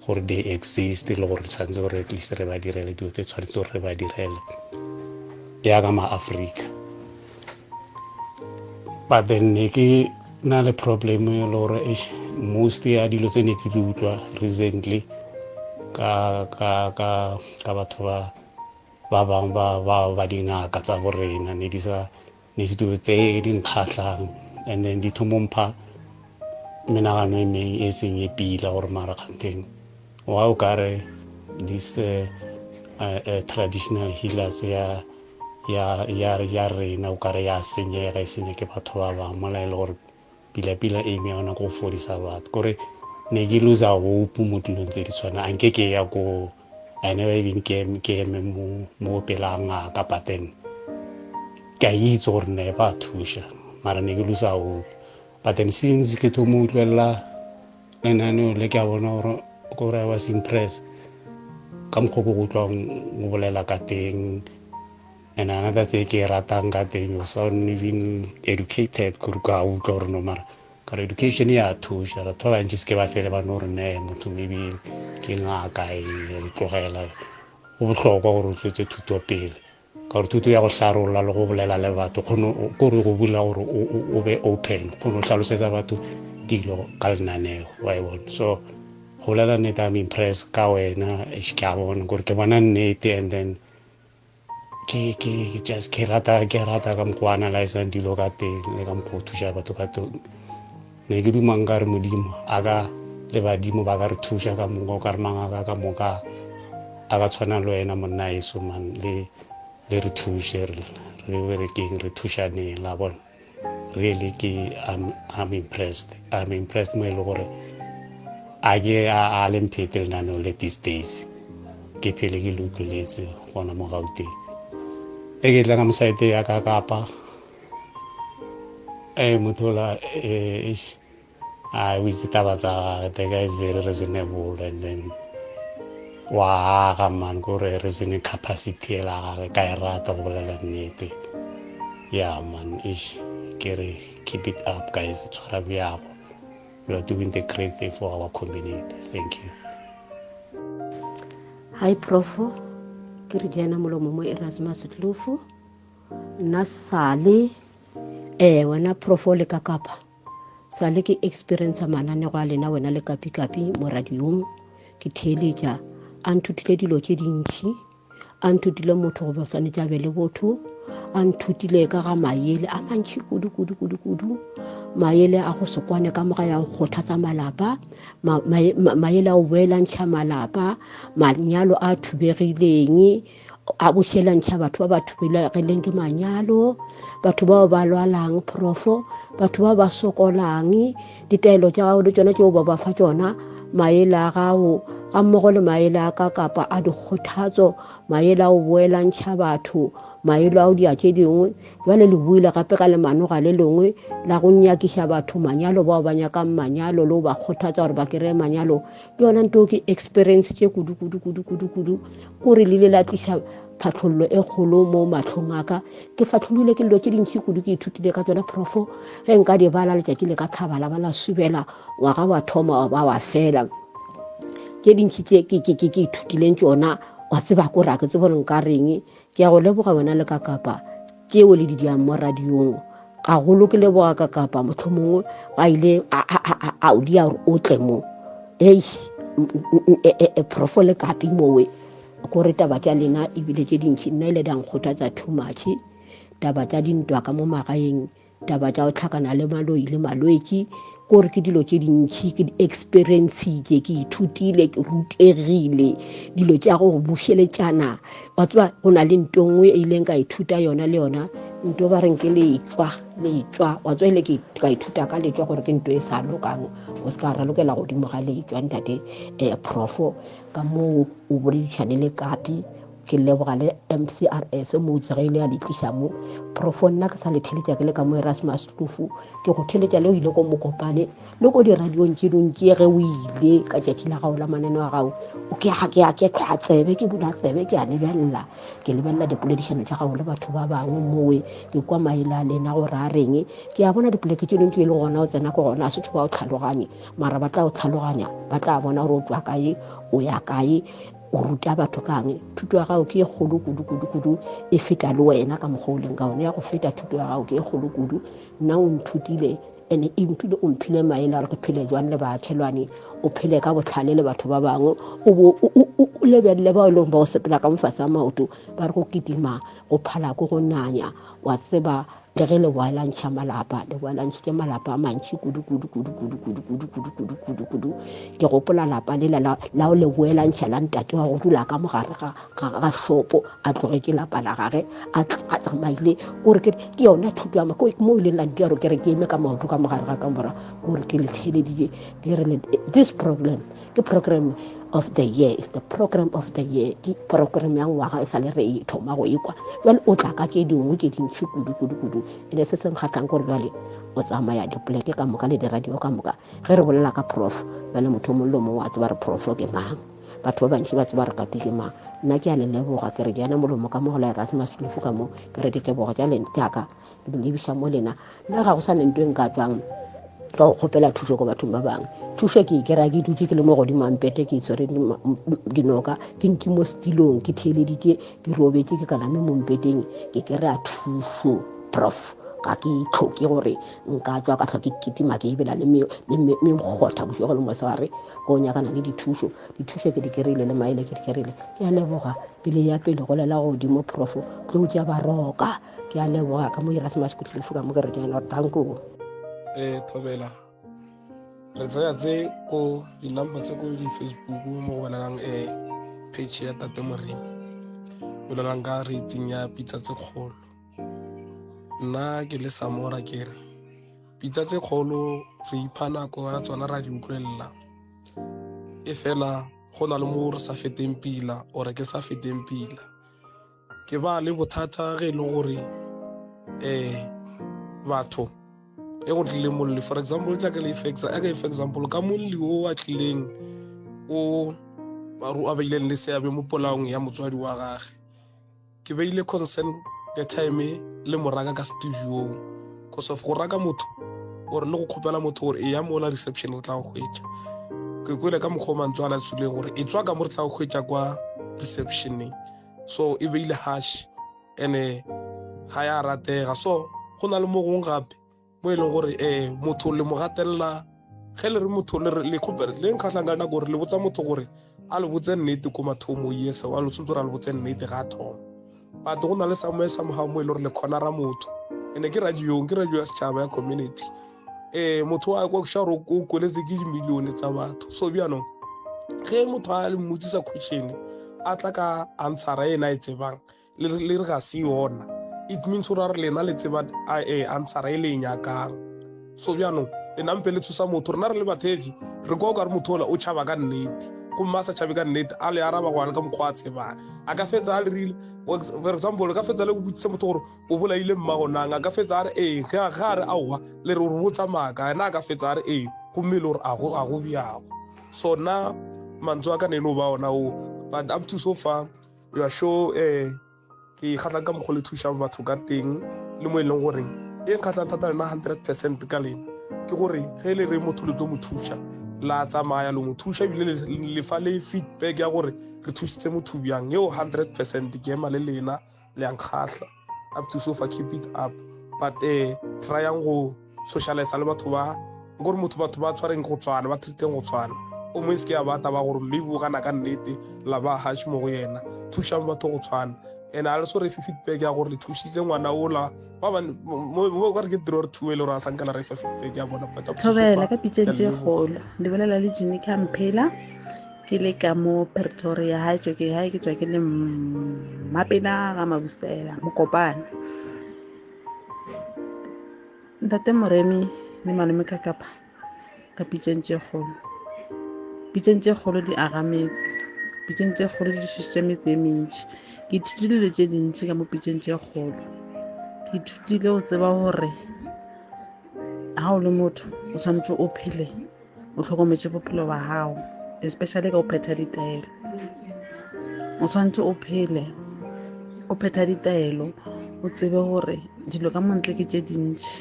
gore they exist le gore tshwanetse gore at least re ba direle dilo tse tshwanetse gore re ba direle yaaka ma-Africa but then ne ke na le problem e le gore most ya dilo tse ne ke di utlwa recently ka batho ba bang ba dingaka tsa borena ne di dilo tse di nkgatlhang and then di thomompha menagano e meng e seng e pila gore mara kganteng wa o kare this traditional healers ya rena o kare ya senyega e senye ke batho ba bang mola e le gore pila e me yona go fodisa batho kore ne ke losa hope mo dilong tse di tshwana anke ke ya ko I never even came mo pela ngaka but then ka itse gore ne ba thusha mara ne ke losa hope but then since ke thomo utlwela lenaneo le ke a bona gore I was impressed ka mokgwa go utlwa go bolela ka teng and another thing ke ratang ka teng you sound even educated gore ka utlwa gore no mara ka education ya thusha batho ba bantši se ke ba fele ba no gore ne motho maybe ke ngaka e tlogela go bohlokwa gore o tswetse thuto pele ka gore thuto ya go hlarolla le go bolela le batho kore go bula gore o be open kgone o hlalosetsa batho dilo ka lenaneo wa e bona so go bolela nnete I'm impressed ka wena ke a bona gore ke bona nnete and then ke rata ka mokgwa analyzang dilo ka teng le ka mokgwa o thuša batho ka teng ne ke dumang ka re modimo a ka le badimo ba ka re thuša ka mokgwa o ka re mangaka ka moka a ka tshwana le wena monna eso man le re thuše re berekeng re thušaneng la bona really I'm impressed mo e le gore a ke a le mphete lenaneo le these days ke phele ke le utlweletse gona mo Gauteng e ke tla ka mosaete ya ka Kapa mothola I wish taba tsa the guy is very reasonable and then wa ga man gore reasoning capacity la ga ka rata go bolela nnete yeah man kere keep it up guys tshwara bjabo you are doing the great thing for our community thank you hi profo ke re jana molomo mo Erasmus Tlofu nna sale wena profo le ka Kapa sale ke experience manane go a lena wena le kapi mo radiong ke theletša a nthutile dilo tše dintši a nthutile motho go bosane tša bele botho a nthutile ka ga maele a mantši kudu maele a go sekwane ka moga ya go kgothatsa malapa maele a go boelantšha malapa manyalo a thubegileng a bošelantšha batho ba ba thubelegileng ke manyalo batho bao ba lwalang profo batho ba sokolang ditaelo tša gago le tšona tšeo ba fa tšona maele a gago ga mmogo le maele a ka Kapa a dikgothatso maele a go boelantšha batho maele a go dia tše dingwe jwale le buile gape ka lemanoga le lengwe la go nyakiša batho manyalo bao ba nyakang manyalo le go ba kgothatsa gore ba kry-e manyalo le yona nto ke experience tše kudu kore le ile la tliša tlhatlhollo e kgolo mo matlhong aka ke fatlholile ke dilo tše dintši kudu ke ithutile ka tsona profo ge nka di bala letšatši le ka tlhabala ba la subela ngwaga wa thoma ba wa fela tše dintši tše ke ithutileng tšona wa tseba kore a ke tsebo le nka reng ke ya go leboga wena le ka Kapa tšeo le di diang mo radiong ga golo ke leboga ka Kapa motho mongwe ga ile a o dia gore o tle mo profo le Kapi mowe kore taba tša lena ebile tše dintši nna ile di nkgothatsa too much taba tša dintwa ka mo magaeng taba tša go tlhakana le malwetši kore ke dilo tše dintšhi ke di-experience-itše ke ithutile ke rutegile dilo tša go bušeletšana wa tseba go na le nto nngwe e ileng ka ithuta yona le yona nto ba reng ke letswa wa tswa ile ka ithuta ka letswa gore ke nto e sa lokang o se ka ralokela godimo ga letswa ntate profo ka moo o boledišane le kapi ke leboga le MCRS mo tsegile a letliša mo profo nna ke sa le theletša ke le ka mo Erasmus Tufu ke go theletša le o ile go mokopane le go diradiong tše dintši ge o ile ka tšatši la gago la maneno a gago ke tlhwa tsebe ke bula tsebe ke a lebelela dipoledišano tša gago le batho ba bangwe mowe ke kwa maele a lena gore a reng ke a bona dipoleke tše dintši e le gona o tsena ko gona a setho ba o tlhaloganye mara ba tla o tlhaloganya ba tla bona gore o tswa kae o ya kae o ruta batho kang thuto ya gago ke e kgolo kudu e feta le wena ka mokgwa o leng ka one ya go feta thuto ya gago ke e kgolo kudu nna o nthutile ene e mphile o mphile maele a re ke phele jwang le baakhelwane o phele ka botlhale le batho ba bangwe o lebelele ba e leng ba o sepela ka mofase a maoto ba re go kitima go phala ko go nanya wa tseba le ge le boelantšha malapa le boelantšhitše malapa a mantši kudu ke gopola lapa le lao le boelantšha la ntate wa go dula ka mogare ga shopo a tlogetše lapa la gage a tsamaile kore ke yona thuto ama mo ile la ntia re kere ke eme ka maoto ka mogare ga ka mora kore ke le theleditše ke re this program ke program of the year is the program of the year ke program ya ngwaga e sa le re e thoma go ekwa jwale o tla ka tše dingwe tše dintšhi kudu ene se se nkgatlhang kore jwale o tsamaya dipoleke ka moka le diradio ka moka ge re bolela ka prof jwale motho mo le mongwe wa tseba re profo ke mang batho ba bantši ba tseba re kapi ke mang nna ke a le leboga ke re ke yana molomo ka mogola Erasmus Tufu ka mo ke re ditebogo tša ka ke di lebiša mo lena nna ga go sa nento e nka tswang ka go kgopela thušo ko bathong ba bangwe thušo ke ikera ke dutse ke le mo godimo ampete ke itswere dinoka ke nki mo setilong ke theeleditše ke robetse ke kaname mo mpeteng ke kry-a thušo prof ga ke itlhoke gore nka tswa ka tlhoka ke kitima ke ebela le mekgotha bošego le mosegare ko o nyakana le dithušo ke di kry-ile le maele ke di kry-ile ke a leboga pele ya pele go lela godimo profo tlo tša baroka ke a leboga ka mo Erasmus Tufu ka mo ke re ke yana tanko Thobela re tsaya tse ko di-number tse ko di-Facebook mo bolelang page ya Tate Morena bolelang ka rating ya pitsa tse kgolo nna ke le Samora ke re pitsa tse kgolo re ipha nako ya tsona ra di utlwelela e fela go na le mo re sa feteng pila ore ke sa feteng pila ke ba le bothata ge e leng gore batho e go tlile molli for example tla ke le for example ka molli o a tlileng o a beileng le seabe mo polaong ya motswadi wa gage ke beile concern the time le moraka ka studio because of go raka motho gore le go kgopela motho gore e ya mola reception o tla go hwetša ke kwele ka mokgwa mantswe a la tsuleng gore e tswa ka mo re tla go hwetša kwa receptioneng so e beile hash ene ga ya ratega so go na le mo gongwe gape mo e leng gore motho le mo gatelela ge le re motho le kgopere le nkgatlhang ka nako gore le botsa motho gore a le botse nnete ko mathomo yes wa le tshwantse gore a le botse nnete ga thoma but go na le samoe sa mogao mo e le gore le kgonara motho ene ke radio ya setšhaba ya community motho a kwa kusha ro ko koletse ke dimilione tsa batho so bjano ge motho a le mmotsisa question a tla ka answera ena e tsebang le re ga se yona it means gore re lena le tseba answera e le nyakang so bjano le nampe le thusa motho rena re le batheji re kwa ka re motho ola o tšhaba ka nnete go mma sa tšhabe ka nnete a le araba go ala ka mokgwa a tsebang a ka fetsa a le rile for example ka fetsa le go botsisa motho gore o bolaile mmagonang a ka fetsa a re ga re aowa le re o botsa maaka ena a ka fetsa a re go mme le gore a go bjago so nna mantswe a ka nene o ba ona o but up to so far you are sure ke kgatlhang ka mokgwa le thušang batho ka teng le mo e leng gore e nkgatlhang thata lena 100% ka lena ke gore ge le re motho le tlo mo thuša la tsamaya le mo thuša ebile le fa le feedback ya gore re thusitse motho bjang eo 100% ke ema le lena le yang kgatlha up to so far keep it up but tryang go socialize le batho ba gore motho batho ba tshwareng go tswana ba treateng go tswana o mo iske ya bata ba gore maybe o gana ka nnete la ba hash mo go yena thušang batho go tswana and also re fe feedback ya gore le thusitse ngwana ola ba ba mo ka re ke tiro re thuwe le gore a sankana re fe feedback ya bona but thobela ka pitšeng tse kgolo le bolela le Jenny Camphela ke le ka mo Pretoria ha ke tswa ke le mapena ga Mabusela Mokopane. Ntate Moremi le malome Kakapa ka pitšeng tse kgolo di agametse pitšeng tse kgolo di šušitše metse e mentši ke ithutile dilo tše dintši ka mo pitšeng tše kgolo ke ithutile go tseba gore ha o le motho o tshwanetse o phele o tlhokometše bophelo ba gago especially ka go phetha ditaelo o tshwanetse o phele o phetha ditaelo o tsebe gore dilo ka montle ke tše dintši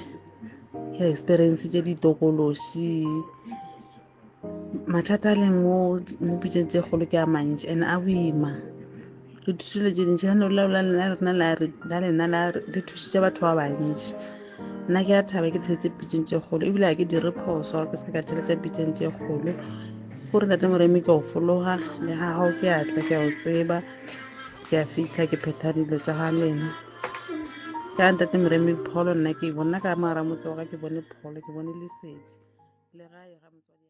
ke experience tše ditokološi mathata a leng mo pitšeng tše kgolo ke a mantši and a boima re thutile tše dintši le thusitše batho ba bantši nna ke a thaba ke theletše pitšeng tše kgolo ebile ga ke dire phoso gore ke se ka theletša pitšeng tše kgolo gore Ntate Moremi ke go fologa le ga gago ke atla ke a go tseba ke a fitlha ke phetha dilo tsa ga lena ka Ntate Moremi pholo nna ke bona ka mogara motse wa ka ke bone pholo ke bone lesedi le gae ga motswadi